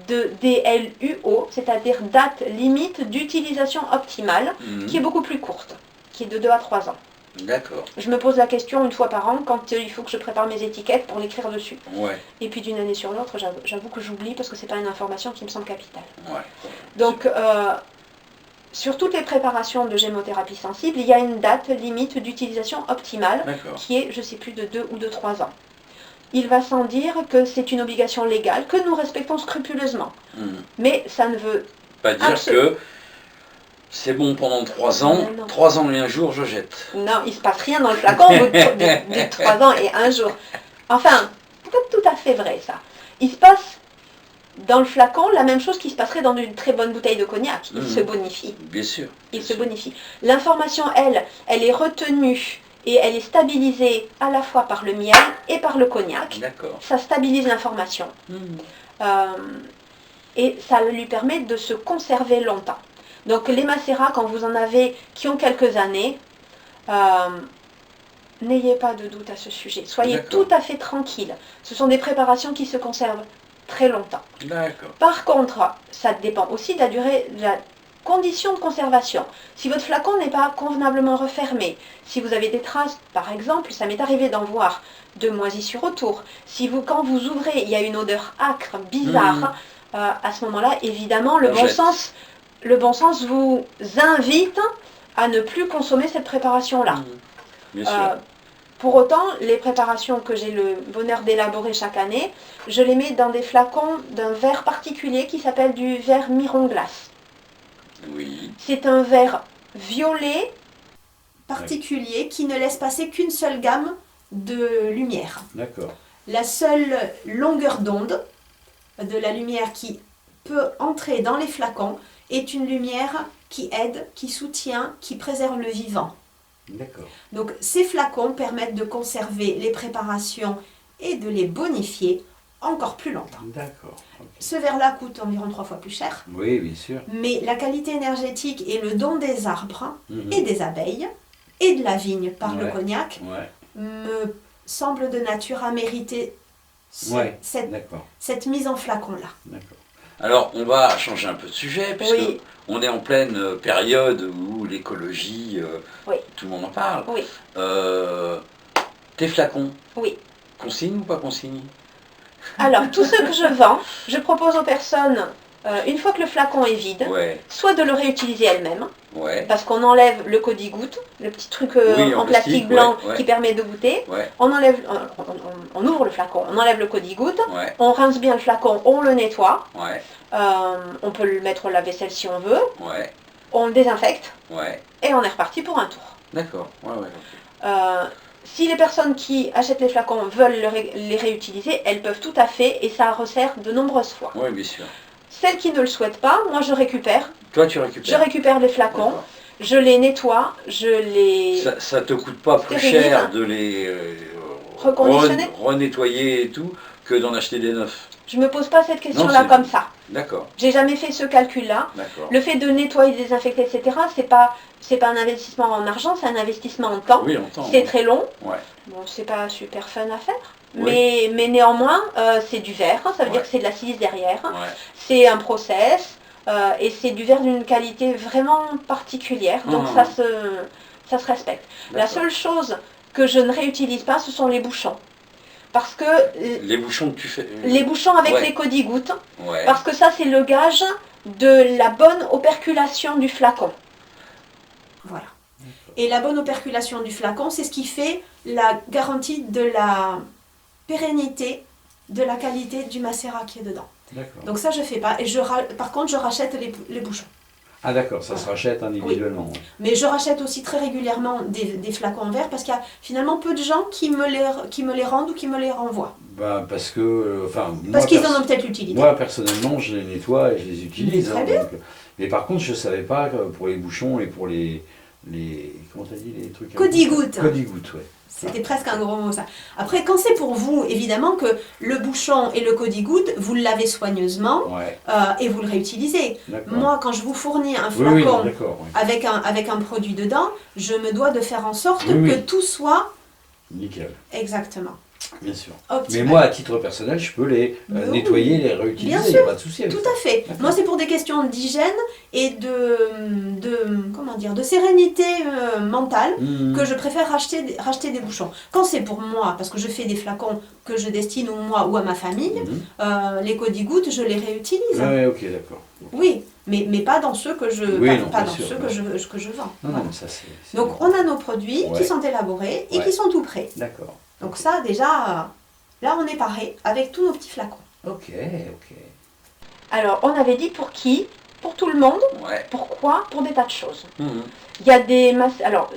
de DLUO, c'est-à-dire date limite d'utilisation optimale, Mhm. qui est beaucoup plus courte, qui est de 2 à 3 ans. D'accord. Je me pose la question une fois par an quand il faut que je prépare mes étiquettes pour l'écrire dessus. Ouais, Et puis d'une année sur l'autre, j'avoue que j'oublie parce que c'est pas une information qui me semble capitale. ouais. Donc, sur toutes les préparations de gémothérapie sensible, il y a une date limite d'utilisation optimale D'accord. qui est, je ne sais plus, de 2 ou de 3 ans. Il va sans dire que c'est une obligation légale que nous respectons scrupuleusement. Mhm. Mais ça ne veut Pas dire Absolument. que c'est bon pendant 3 ans, Non. 3 ans et un jour, je jette. Non, il ne se passe rien dans le flacon au bout de 3 ans et un jour. Enfin, c'est pas tout à fait vrai ça. Il se passe dans le flacon la même chose qui se passerait dans une très bonne bouteille de cognac. Il Mhm. se bonifie. Bien sûr. Il bien se sûr. bonifie. L'information, elle est retenue et elle est stabilisée à la fois par le miel et par le cognac. D'accord. Ça stabilise l'information. Mhm. Et ça lui permet de se conserver longtemps. Donc les macérats, quand vous en avez qui ont quelques années, n'ayez pas de doute à ce sujet. Soyez D'accord. tout à fait tranquille. Ce sont des préparations qui se conservent très longtemps. D'accord. Par contre, ça dépend aussi de la durée, de la condition de conservation. Si votre flacon n'est pas convenablement refermé, si vous avez des traces, par exemple, ça m'est arrivé d'en voir de moisissure autour. Si vous, quand vous ouvrez, il y a une odeur âcre, bizarre, à ce moment-là, évidemment, le On bon jette. sens vous invite à ne plus consommer cette préparation-là. Mhm. Bien sûr. Pour autant, les préparations que j'ai le bonheur d'élaborer chaque année, je les mets dans des flacons d'un verre particulier qui s'appelle du verre Miron Glace. Oui. C'est un verre violet, Particulier qui ne laisse passer qu'une seule gamme de lumière. D'accord. La seule longueur d'onde de la lumière qui peut entrer dans les flacons est une lumière qui aide, qui soutient, qui préserve le vivant. D'accord. Donc ces flacons permettent de conserver les préparations et de les bonifier encore plus longtemps. D'accord. Ok. Ce verre-là coûte environ 3 fois plus cher, Oui, bien sûr. mais la qualité énergétique et le don des arbres Mhm. et des abeilles et de la vigne par le Ouais. cognac Ouais. me semble de nature à mériter Ouais. cette D'accord. mise en flacon-là. D'accord. Alors, on va changer un peu de sujet, puisque Oui. on est en pleine période où l'écologie, Oui. tout le monde en parle. Oui. Tes flacons, Oui. consigne ou pas consigne? Alors, tout ce que je vends, je propose aux personnes, une fois que le flacon est vide, Ouais, soit de le réutiliser elles-mêmes, ouais, parce qu'on enlève le codi-goutte, le petit truc Oui, en en plastique plastique, blanc ouais, ouais. qui permet de goûter. ouais, On enlève, on ouvre le flacon, on enlève le codi-goutte, ouais, on rince bien le flacon, on le nettoie, ouais, on peut le mettre au lave-vaisselle si on veut, ouais, on le désinfecte ouais. et on est reparti pour un tour. D'accord, ouais, ouais, ok. Si les personnes qui achètent les flacons veulent les réutiliser, elles peuvent tout à fait et ça resserre de nombreuses fois. Oui, bien sûr. Celles qui ne le souhaitent pas, moi je récupère. Toi, tu Je récupères. récupère les flacons, D'accord. je les nettoie, je les... Ça te coûte pas plus Stérilise. cher de les Reconditionner. renettoyer et tout que d'en acheter des neufs. Je me pose pas cette Non, question-là c'est- comme ça. D'accord, J'ai jamais fait ce calcul-là. d'accord. Le fait de nettoyer, désinfecter, etc., c'est pas un investissement en argent, c'est un investissement en temps. Oui, on entend. C'est très long. Ouais, Bon, c'est pas super fun à faire. Oui. Mais néanmoins, c'est du verre, ça veut dire Ouais. que c'est de la silice derrière. ouais. C'est un process et c'est du verre d'une qualité vraiment particulière. Donc Ah. ça se respecte. La D'accord. seule chose que je ne réutilise pas, ce sont les bouchons. Parce que Les bouchons que tu fais. les bouchons avec Ouais. les codi-gouttes, Ouais. parce que ça c'est le gage de la bonne operculation du flacon. Voilà. Et la bonne operculation du flacon, c'est ce qui fait la garantie de la pérennité, de la qualité du macérat qui est dedans. D'accord. Donc ça, je fais pas. Et par contre, je rachète les bouchons. Ah d'accord, ça se rachète individuellement. Oui. Mais je rachète aussi très régulièrement des flacons en verre parce qu'il y a finalement peu de gens qui me les rendent ou qui me les renvoient. Ben, parce que, parce qu'ils en ont peut-être l'utilité. Moi personnellement, je les nettoie et je les utilise. Très bien. Mais par contre, je ne savais pas pour les bouchons et pour les comment t'as dit, les trucs. Codigouttes. Codigouttes, ouais. C'était presque un gros mot ça. Après, quand c'est pour vous, évidemment que le bouchon et le codigoutte, vous le lavez soigneusement et vous le réutilisez. Moi, quand je vous fournis un flacon avec un produit dedans, je me dois de faire en sorte que tout soit... Nickel. Exactement. Bien sûr. Optimal. Mais moi, à titre personnel, je peux les nettoyer, les réutiliser, il n'y a pas de souci avec ça. Tout à fait. Moi, c'est pour des questions d'hygiène et de sérénité mentale que je préfère racheter des bouchons. Quand c'est pour moi, parce que je fais des flacons que je destine ou moi ou à ma famille, les codigouttes, je les réutilise. Oui, ok, d'accord. Oui, mais pas dans ceux que je, que je vends. Non, ça, c'est donc, on a nos produits qui sont élaborés et qui sont tout prêts. D'accord. Donc ça, déjà, là, on est paré avec tous nos petits flacons. Ok. Alors, on avait dit pour qui? Pour tout le monde. Ouais. Pourquoi? Pour des tas de choses. Il y a des alors,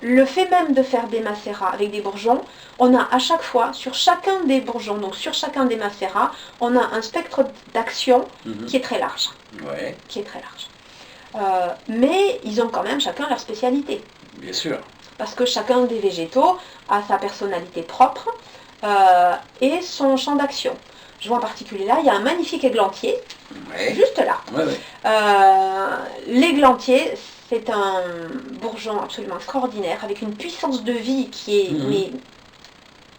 le fait même de faire des macérats avec des bourgeons, on a à chaque fois, sur chacun des bourgeons, donc sur chacun des macérats, on a un spectre d'action qui est très large. Ouais. Qui est très large. Mais ils ont quand même chacun leur spécialité. Bien sûr. Parce que chacun des végétaux a sa personnalité propre et son champ d'action. Je vois en particulier là, il y a un magnifique églantier, juste là. L'églantier, c'est un bourgeon absolument extraordinaire, avec une puissance de vie qui est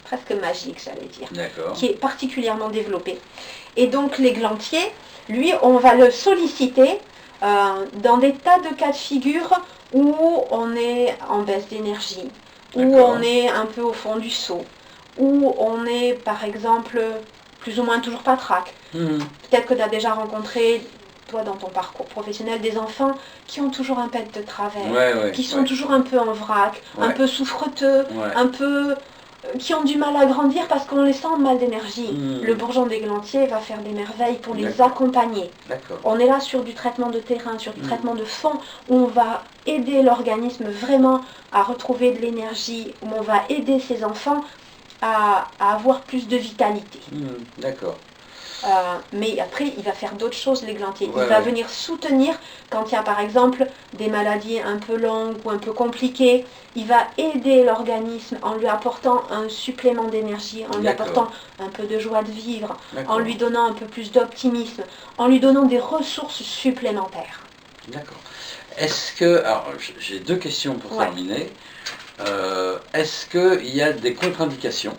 presque magique, j'allais dire, qui est particulièrement développée. Et donc l'églantier, lui, on va le solliciter dans des tas de cas de figure où on est en baisse d'énergie, où on est un peu au fond du seau, où on est par exemple plus ou moins toujours patraque. Peut-être que tu as déjà rencontré, toi dans ton parcours professionnel, des enfants qui ont toujours un pet de travers, qui sont toujours un peu en vrac, un peu souffreteux, un peu... qui ont du mal à grandir parce qu'on les sent mal d'énergie. Le bourgeon d'églantier va faire des merveilles pour les accompagner. On est là sur du traitement de terrain, sur du traitement de fond, où on va aider l'organisme vraiment à retrouver de l'énergie, où on va aider ses enfants à avoir plus de vitalité. D'accord. Mais après, il va faire d'autres choses, l'églantier. Il va venir soutenir quand il y a par exemple des maladies un peu longues ou un peu compliquées. Il va aider l'organisme en lui apportant un supplément d'énergie, en lui apportant un peu de joie de vivre, en lui donnant un peu plus d'optimisme, en lui donnant des ressources supplémentaires. D'accord. Est-ce que... Alors, j'ai deux questions pour terminer. Est-ce qu'il y a des contre-indications?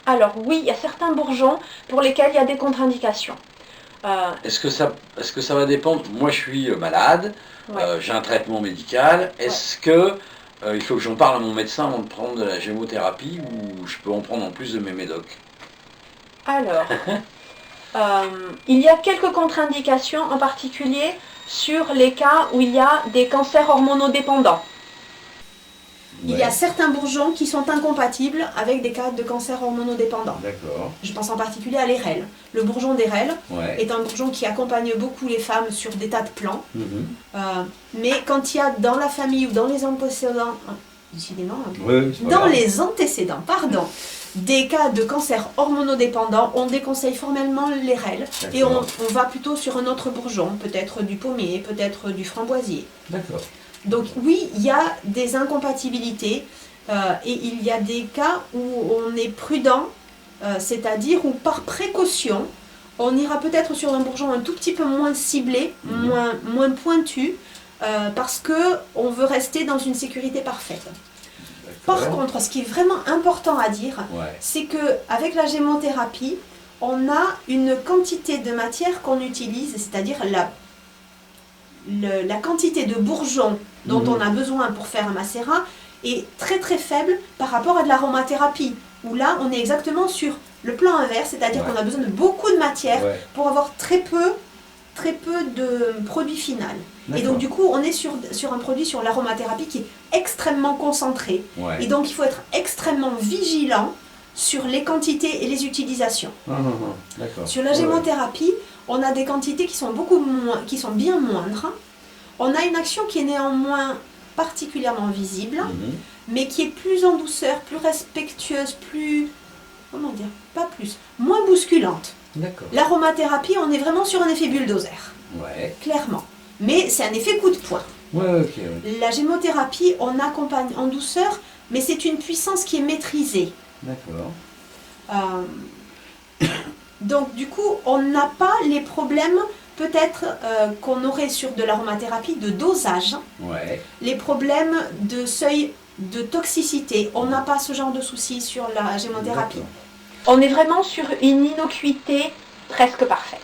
Alors oui, il y a certains bourgeons pour lesquels il y a des contre-indications. Est-ce que ça va dépendre? Moi je suis malade, j'ai un traitement médical. Est-ce que il faut que j'en parle à mon médecin avant de prendre de la gémothérapie ou je peux en prendre en plus de mes médocs? Alors, il y a quelques contre-indications en particulier sur les cas où il y a des cancers hormonodépendants. Il y a certains bourgeons qui sont incompatibles avec des cas de cancer hormonodépendant. D'accord. Je pense en particulier à l'érel. Le bourgeon d'érel est un bourgeon qui accompagne beaucoup les femmes sur des tas de plans. Mais quand il y a dans la famille ou dans les antécédents, des cas de cancer hormonodépendant, on déconseille formellement l'érel et on va plutôt sur un autre bourgeon, peut-être du pommier, peut-être du framboisier. D'accord. Donc oui, il y a des incompatibilités et il y a des cas où on est prudent, c'est-à-dire où par précaution, on ira peut-être sur un bourgeon un tout petit peu moins ciblé, moins pointu, parce qu'on veut rester dans une sécurité parfaite. Par contre, ce qui est vraiment important à dire, c'est qu'avec la gémothérapie, on a une quantité de matière qu'on utilise, c'est-à-dire la quantité de bourgeons dont on a besoin pour faire un macérat est très très faible par rapport à de l'aromathérapie, où là on est exactement sur le plan inverse, c'est-à-dire qu'on a besoin de beaucoup de matière pour avoir très peu de produit final. Et donc du coup on est sur un produit sur l'aromathérapie qui est extrêmement concentré. Et donc il faut être extrêmement vigilant sur les quantités et les utilisations. Sur la gémothérapie, on a des quantités qui sont qui sont bien moindres. On a une action qui est néanmoins particulièrement visible, mais qui est plus en douceur, plus respectueuse, plus, comment dire, pas plus, moins bousculante. D'accord. L'aromathérapie, on est vraiment sur un effet bulldozer, clairement. Mais c'est un effet coup de poing. La gémothérapie, on accompagne en douceur, mais c'est une puissance qui est maîtrisée. D'accord. Donc du coup, on n'a pas les problèmes peut-être qu'on aurait sur de l'aromathérapie de dosage, les problèmes de seuil de toxicité. On n'a pas ce genre de soucis sur la gémothérapie. On est vraiment sur une innocuité presque parfaite.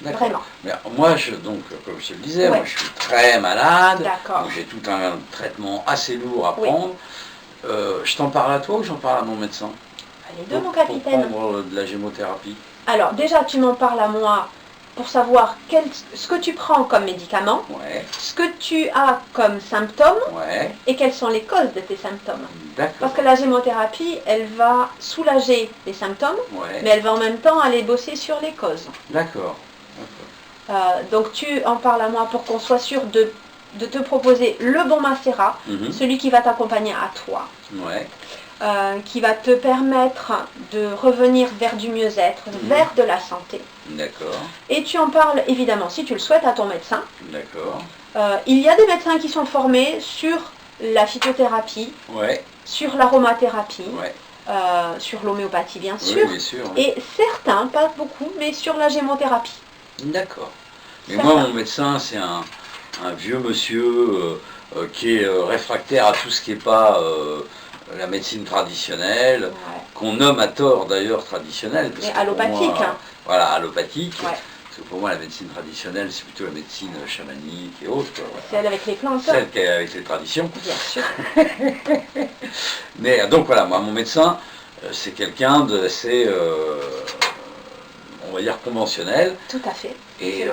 Vraiment. Mais moi, donc, comme je te le disais, moi, je suis très malade. Donc j'ai tout un traitement assez lourd à prendre. Je t'en parle à toi ou j'en parle à mon médecin? Les deux, mon capitaine. Pour prendre de la gémothérapie. Alors, déjà, tu m'en parles à moi pour savoir ce que tu prends comme médicament, ce que tu as comme symptômes et quelles sont les causes de tes symptômes. Parce que la gémothérapie, elle va soulager les symptômes, mais elle va en même temps aller bosser sur les causes. D'accord. Donc tu en parles à moi pour qu'on soit sûr de te proposer le bon macérat, celui qui va t'accompagner à toi. Qui va te permettre de revenir vers du mieux-être, vers de la santé. D'accord. Et tu en parles évidemment, si tu le souhaites, à ton médecin. D'accord. Il y a des médecins qui sont formés sur la phytothérapie, sur l'aromathérapie, sur l'homéopathie bien sûr, et certains, pas beaucoup, mais sur la gémothérapie. D'accord. Mais moi, mon médecin, c'est un vieux monsieur qui est réfractaire à tout ce qui n'est pas... la médecine traditionnelle, qu'on nomme à tort d'ailleurs traditionnelle. Mais allopathique. Moi, voilà, allopathique. Parce que pour moi, la médecine traditionnelle, c'est plutôt la médecine chamanique et autres. Celle avec les plantes. Celle qui est avec les traditions. Bien sûr. Mais donc voilà, moi, mon médecin, c'est quelqu'un d'assez, on va dire, conventionnel. Tout à fait. Et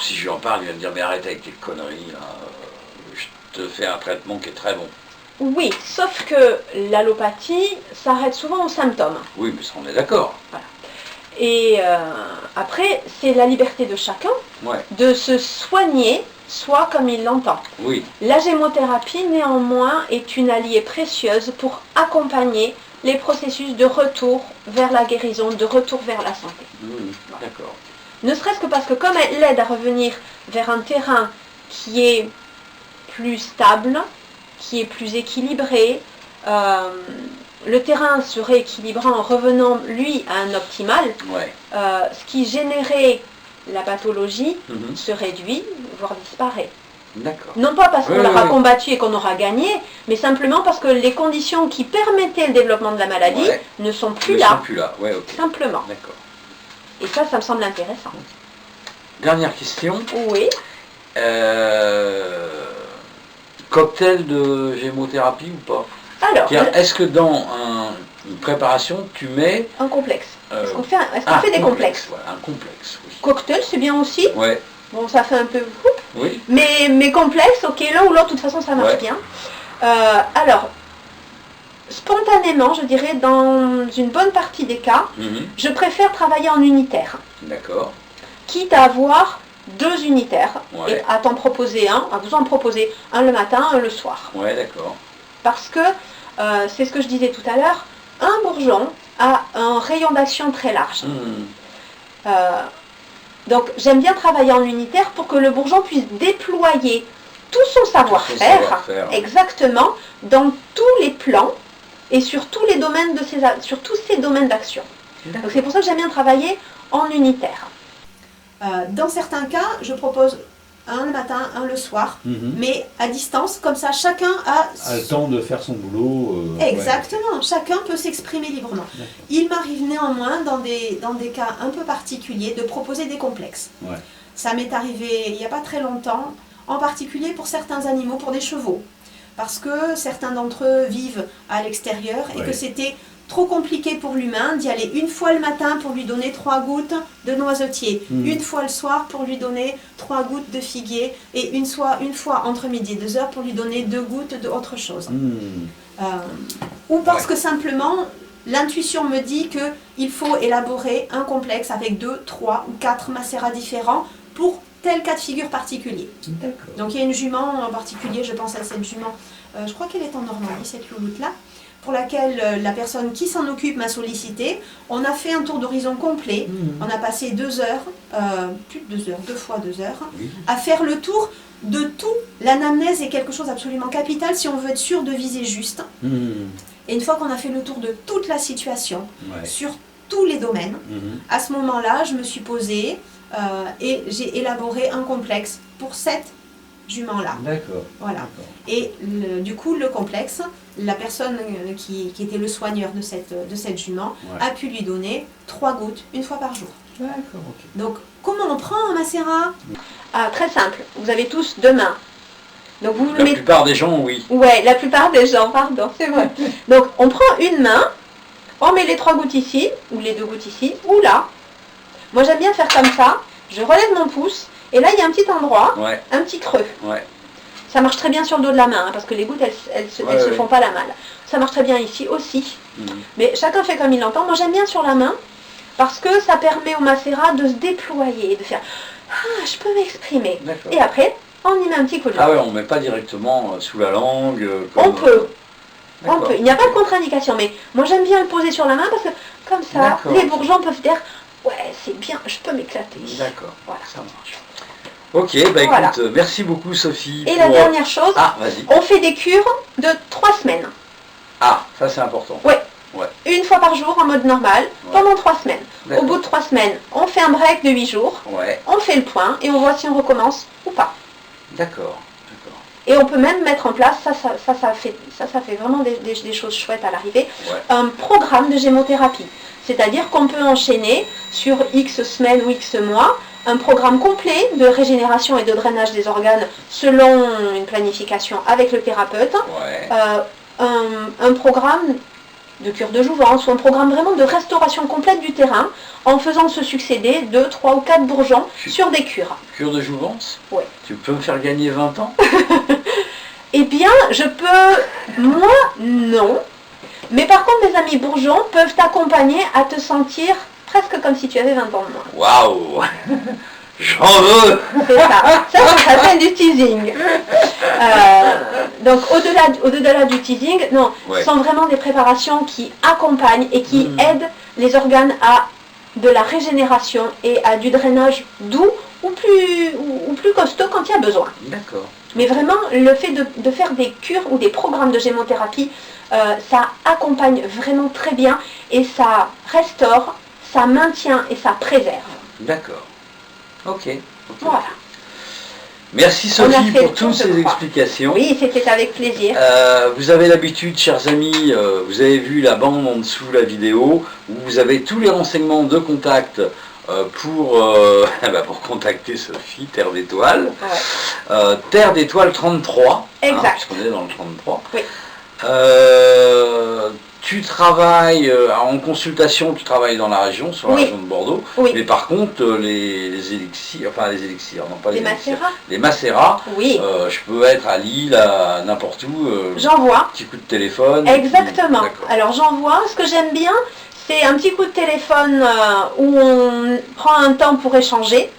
si je lui en parle, il va me dire, mais arrête avec tes conneries, là. Je te fais un traitement qui est très bon. Oui, sauf que l'allopathie s'arrête souvent aux symptômes. Oui, mais ça, on est d'accord. Voilà. Et après, c'est la liberté de chacun de se soigner, soit comme il l'entend. Oui. La gémothérapie, néanmoins, est une alliée précieuse pour accompagner les processus de retour vers la guérison, de retour vers la santé. Voilà. D'accord. Ne serait-ce que parce que comme elle l'aide à revenir vers un terrain qui est plus stable, qui est plus équilibré, le terrain se rééquilibrant en revenant, lui, à un optimal, ce qui générait la pathologie se réduit, voire disparaît. Non pas parce qu'on aura combattu et qu'on aura gagné, mais simplement parce que les conditions qui permettaient le développement de la maladie ne sont plus là. Simplement. Et ça me semble intéressant. Dernière question. Oui. Cocktail de gémothérapie ou pas? Alors, est-ce que dans une préparation, tu mets... Un complexe. Est-ce qu'on fait des complexes? Un complexe, oui. Cocktail, c'est bien aussi. Bon, ça fait un peu... Oui. Mais complexe, ok, l'un ou l'autre, de toute façon, ça marche bien. Alors, spontanément, je dirais, dans une bonne partie des cas, je préfère travailler en unitaire. D'accord. Quitte à avoir 2 unitaires et à t'en proposer à vous en proposer un le matin, un le soir. D'accord. Parce que, c'est ce que je disais tout à l'heure, un bourgeon a un rayon d'action très large. Donc j'aime bien travailler en unitaire pour que le bourgeon puisse déployer tout son savoir-faire exactement dans tous les plans et sur tous les domaines sur tous ces domaines d'action. Donc c'est pour ça que j'aime bien travailler en unitaire. Dans certains cas, je propose un le matin, un le soir, mais à distance, comme ça chacun a le temps de faire son boulot. Exactement, chacun peut s'exprimer librement. Il m'arrive néanmoins, dans des cas un peu particuliers, de proposer des complexes. Ça m'est arrivé il n'y a pas très longtemps, en particulier pour certains animaux, pour des chevaux, parce que certains d'entre eux vivent à l'extérieur et que c'était trop compliqué pour l'humain d'y aller une fois le matin pour lui donner 3 gouttes de noisetier, une fois le soir pour lui donner 3 gouttes de figuier et une fois entre midi et 2 heures pour lui donner 2 gouttes de autre chose. Ou parce que simplement l'intuition me dit qu'il faut élaborer un complexe avec 2, 3 ou 4 macérats différents pour tel cas de figure particulier. Donc il y a une jument en particulier, je pense à cette jument, je crois qu'elle est en Normandie, cette louloute-là, pour laquelle la personne qui s'en occupe m'a sollicité. On a fait un tour d'horizon complet, on a passé 2 heures, plus de 2 heures, 2 fois 2 heures, à faire le tour de tout. L'anamnèse est quelque chose d'absolument capital si on veut être sûr de viser juste. Et une fois qu'on a fait le tour de toute la situation, sur tous les domaines, à ce moment-là, je me suis posée et j'ai élaboré un complexe pour cette jument-là. D'accord. Voilà. Et du coup, le complexe, la personne qui était le soigneur de cette jument a pu lui donner 3 gouttes une fois par jour. D'accord, ok. Donc, comment on prend un macérat? Très simple, vous avez tous 2 mains. Donc vous La plupart des gens, oui. Ouais, la plupart des gens, pardon, c'est vrai. Donc on prend une main, on met les 3 gouttes ici, ou les 2 gouttes ici, ou là. Moi j'aime bien faire comme ça, je relève mon pouce, et là il y a un petit endroit, un petit creux. Ça marche très bien sur le dos de la main, hein, parce que les gouttes elles se font pas la malle. Ça marche très bien ici aussi. Mais chacun fait comme il l'entend. Moi j'aime bien sur la main, parce que ça permet au macérat de se déployer, de faire « Ah, je peux m'exprimer ». Et après, on y met un petit coup de langue. Ah ouais, on ne met pas directement sous la langue. On peut. On peut. Il n'y a pas de contre-indication, mais moi j'aime bien le poser sur la main parce que comme ça, les bourgeons peuvent dire « Ouais, c'est bien, je peux m'éclater ». D'accord, voilà. Ça marche. Ok, bah écoute, merci beaucoup Sophie. Et la dernière chose, vas-y. On fait des cures de 3 semaines. Ah, ça c'est important. Ouais. Une fois par jour en mode normal, pendant 3 semaines. Au bout de 3 semaines, on fait un break de 8 jours, on fait le point et on voit si on recommence ou pas. D'accord. Et on peut même mettre en place, ça fait vraiment des choses chouettes à l'arrivée, un programme de gémothérapie. C'est-à-dire qu'on peut enchaîner sur X semaines ou X mois un programme complet de régénération et de drainage des organes selon une planification avec le thérapeute, un programme de cure de jouvence ou un programme vraiment de restauration complète du terrain en faisant se succéder 2, 3 ou 4 bourgeons sur des cures. Cure de jouvence? Oui. Tu peux me faire gagner 20 ans? Eh bien, je peux... Moi, non. Mais par contre, mes amis bourgeons peuvent t'accompagner à te sentir presque comme si tu avais 20 ans de moins. Waouh! J'en veux! C'est ça. Ça s'appelle du teasing. Donc, au-delà du teasing, non, ce sont vraiment des préparations qui accompagnent et qui aident les organes à de la régénération et à du drainage doux ou plus costaud quand il y a besoin. D'accord. Mais vraiment, le fait de faire des cures ou des programmes de gémothérapie, ça accompagne vraiment très bien et ça restaure, ça maintient et ça préserve. D'accord. Ok. Voilà. Merci Sophie pour toutes ces explications. Oui, c'était avec plaisir. Vous avez l'habitude, chers amis, vous avez vu la bande en dessous de la vidéo, où vous avez tous les renseignements de contact pour contacter Sophie, Terre d'Étoile. Terre d'Étoile 33. Exact. Puisqu'on est dans le 33. Oui. Tu travailles en consultation, tu travailles dans la région, sur la région de Bordeaux, mais par contre les élixirs, non pas les macérats. Les macérats, oui. Je peux être à Lille, à n'importe où, j'envoie. Petit coup de téléphone. Exactement. Alors j'envoie, ce que j'aime bien, c'est un petit coup de téléphone où on prend un temps pour échanger,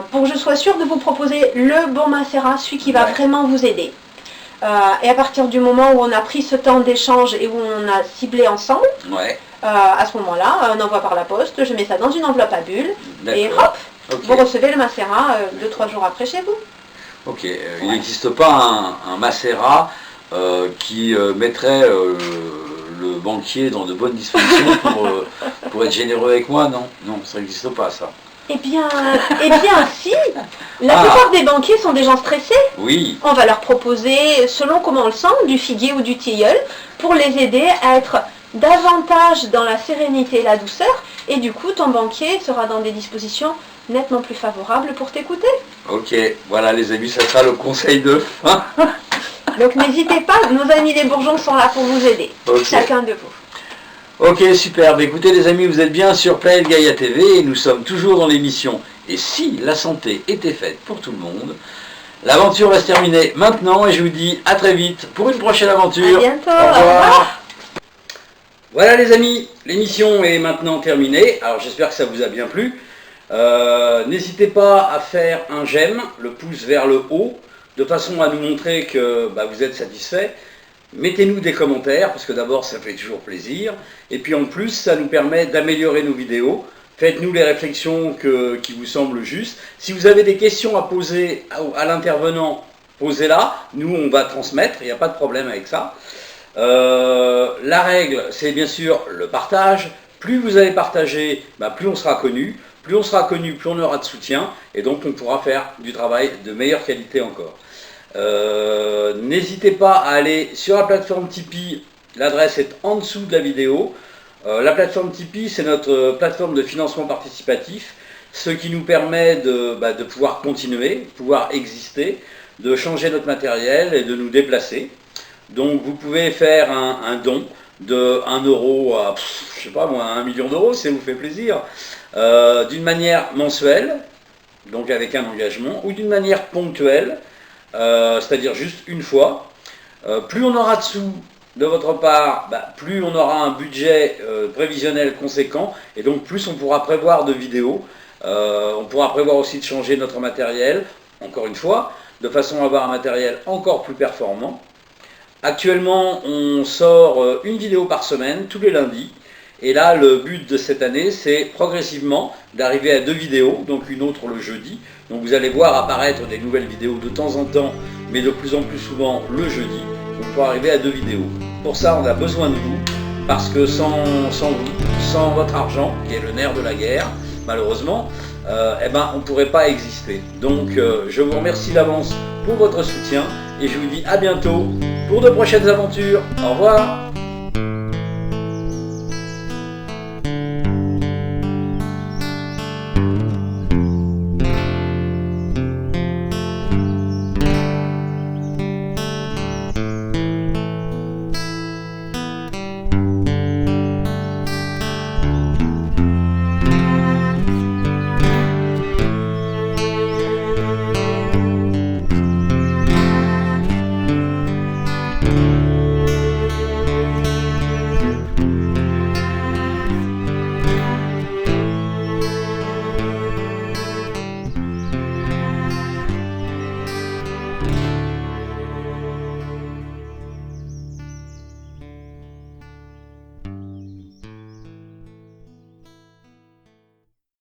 pour que je sois sûre de vous proposer le bon macérat, celui qui va vraiment vous aider. Et à partir du moment où on a pris ce temps d'échange et où on a ciblé ensemble, à ce moment-là, on envoie par la poste, je mets ça dans une enveloppe à bulles, et hop, vous recevez le macérat 2-3 jours après chez vous. Ok, il n'existe pas un macérat qui mettrait le banquier dans de bonnes dispositions pour être généreux avec moi, non? Non, ça n'existe pas ça. Eh bien si, la plupart des banquiers sont des gens stressés. Oui. On va leur proposer, selon comment on le sent, du figuier ou du tilleul, pour les aider à être davantage dans la sérénité et la douceur, et du coup ton banquier sera dans des dispositions nettement plus favorables pour t'écouter. Ok, voilà les amis, ça sera le conseil de fin. Donc n'hésitez pas, nos amis les bourgeons sont là pour vous aider, chacun de vous. Ok, super. Écoutez les amis, vous êtes bien sur Planète Gaïa TV et nous sommes toujours dans l'émission « Et si la santé était faite pour tout le monde ?» L'aventure va se terminer maintenant et je vous dis à très vite pour une prochaine aventure. À bientôt. Au revoir. Voilà les amis, l'émission est maintenant terminée. Alors j'espère que ça vous a bien plu. N'hésitez pas à faire un j'aime, le pouce vers le haut, de façon à nous montrer que vous êtes satisfait. Mettez-nous des commentaires, parce que d'abord ça fait toujours plaisir. Et puis en plus, ça nous permet d'améliorer nos vidéos. Faites-nous les réflexions qui vous semblent justes. Si vous avez des questions à poser à l'intervenant, posez-la. Nous, on va transmettre, il n'y a pas de problème avec ça. La règle, c'est bien sûr le partage. Plus vous allez partager, plus on sera connu. Plus on sera connu, plus on aura de soutien. Et donc, on pourra faire du travail de meilleure qualité encore. N'hésitez pas à aller sur la plateforme Tipeee. L'adresse est en dessous de la vidéo. La plateforme Tipeee, c'est notre plateforme de financement participatif, ce qui nous permet de pouvoir continuer, pouvoir exister, de changer notre matériel et de nous déplacer. Donc vous pouvez faire un don de 1 euro à, je sais pas moi, 1 million d'euros, si ça vous fait plaisir, d'une manière mensuelle, donc avec un engagement, ou d'une manière ponctuelle, c'est-à-dire juste une fois. Plus on aura de sous de votre part, plus on aura un budget prévisionnel conséquent, et donc plus on pourra prévoir de vidéos. On pourra prévoir aussi de changer notre matériel, encore une fois, de façon à avoir un matériel encore plus performant. Actuellement, on sort une vidéo par semaine, tous les lundis. Et là, le but de cette année, c'est progressivement d'arriver à 2 vidéos, donc une autre le jeudi. Donc vous allez voir apparaître des nouvelles vidéos de temps en temps, mais de plus en plus souvent le jeudi, donc pour arriver à 2 vidéos. Pour ça, on a besoin de vous, parce que sans vous, sans votre argent, qui est le nerf de la guerre, malheureusement, on ne pourrait pas exister. Donc je vous remercie d'avance pour votre soutien, et je vous dis à bientôt pour de prochaines aventures. Au revoir.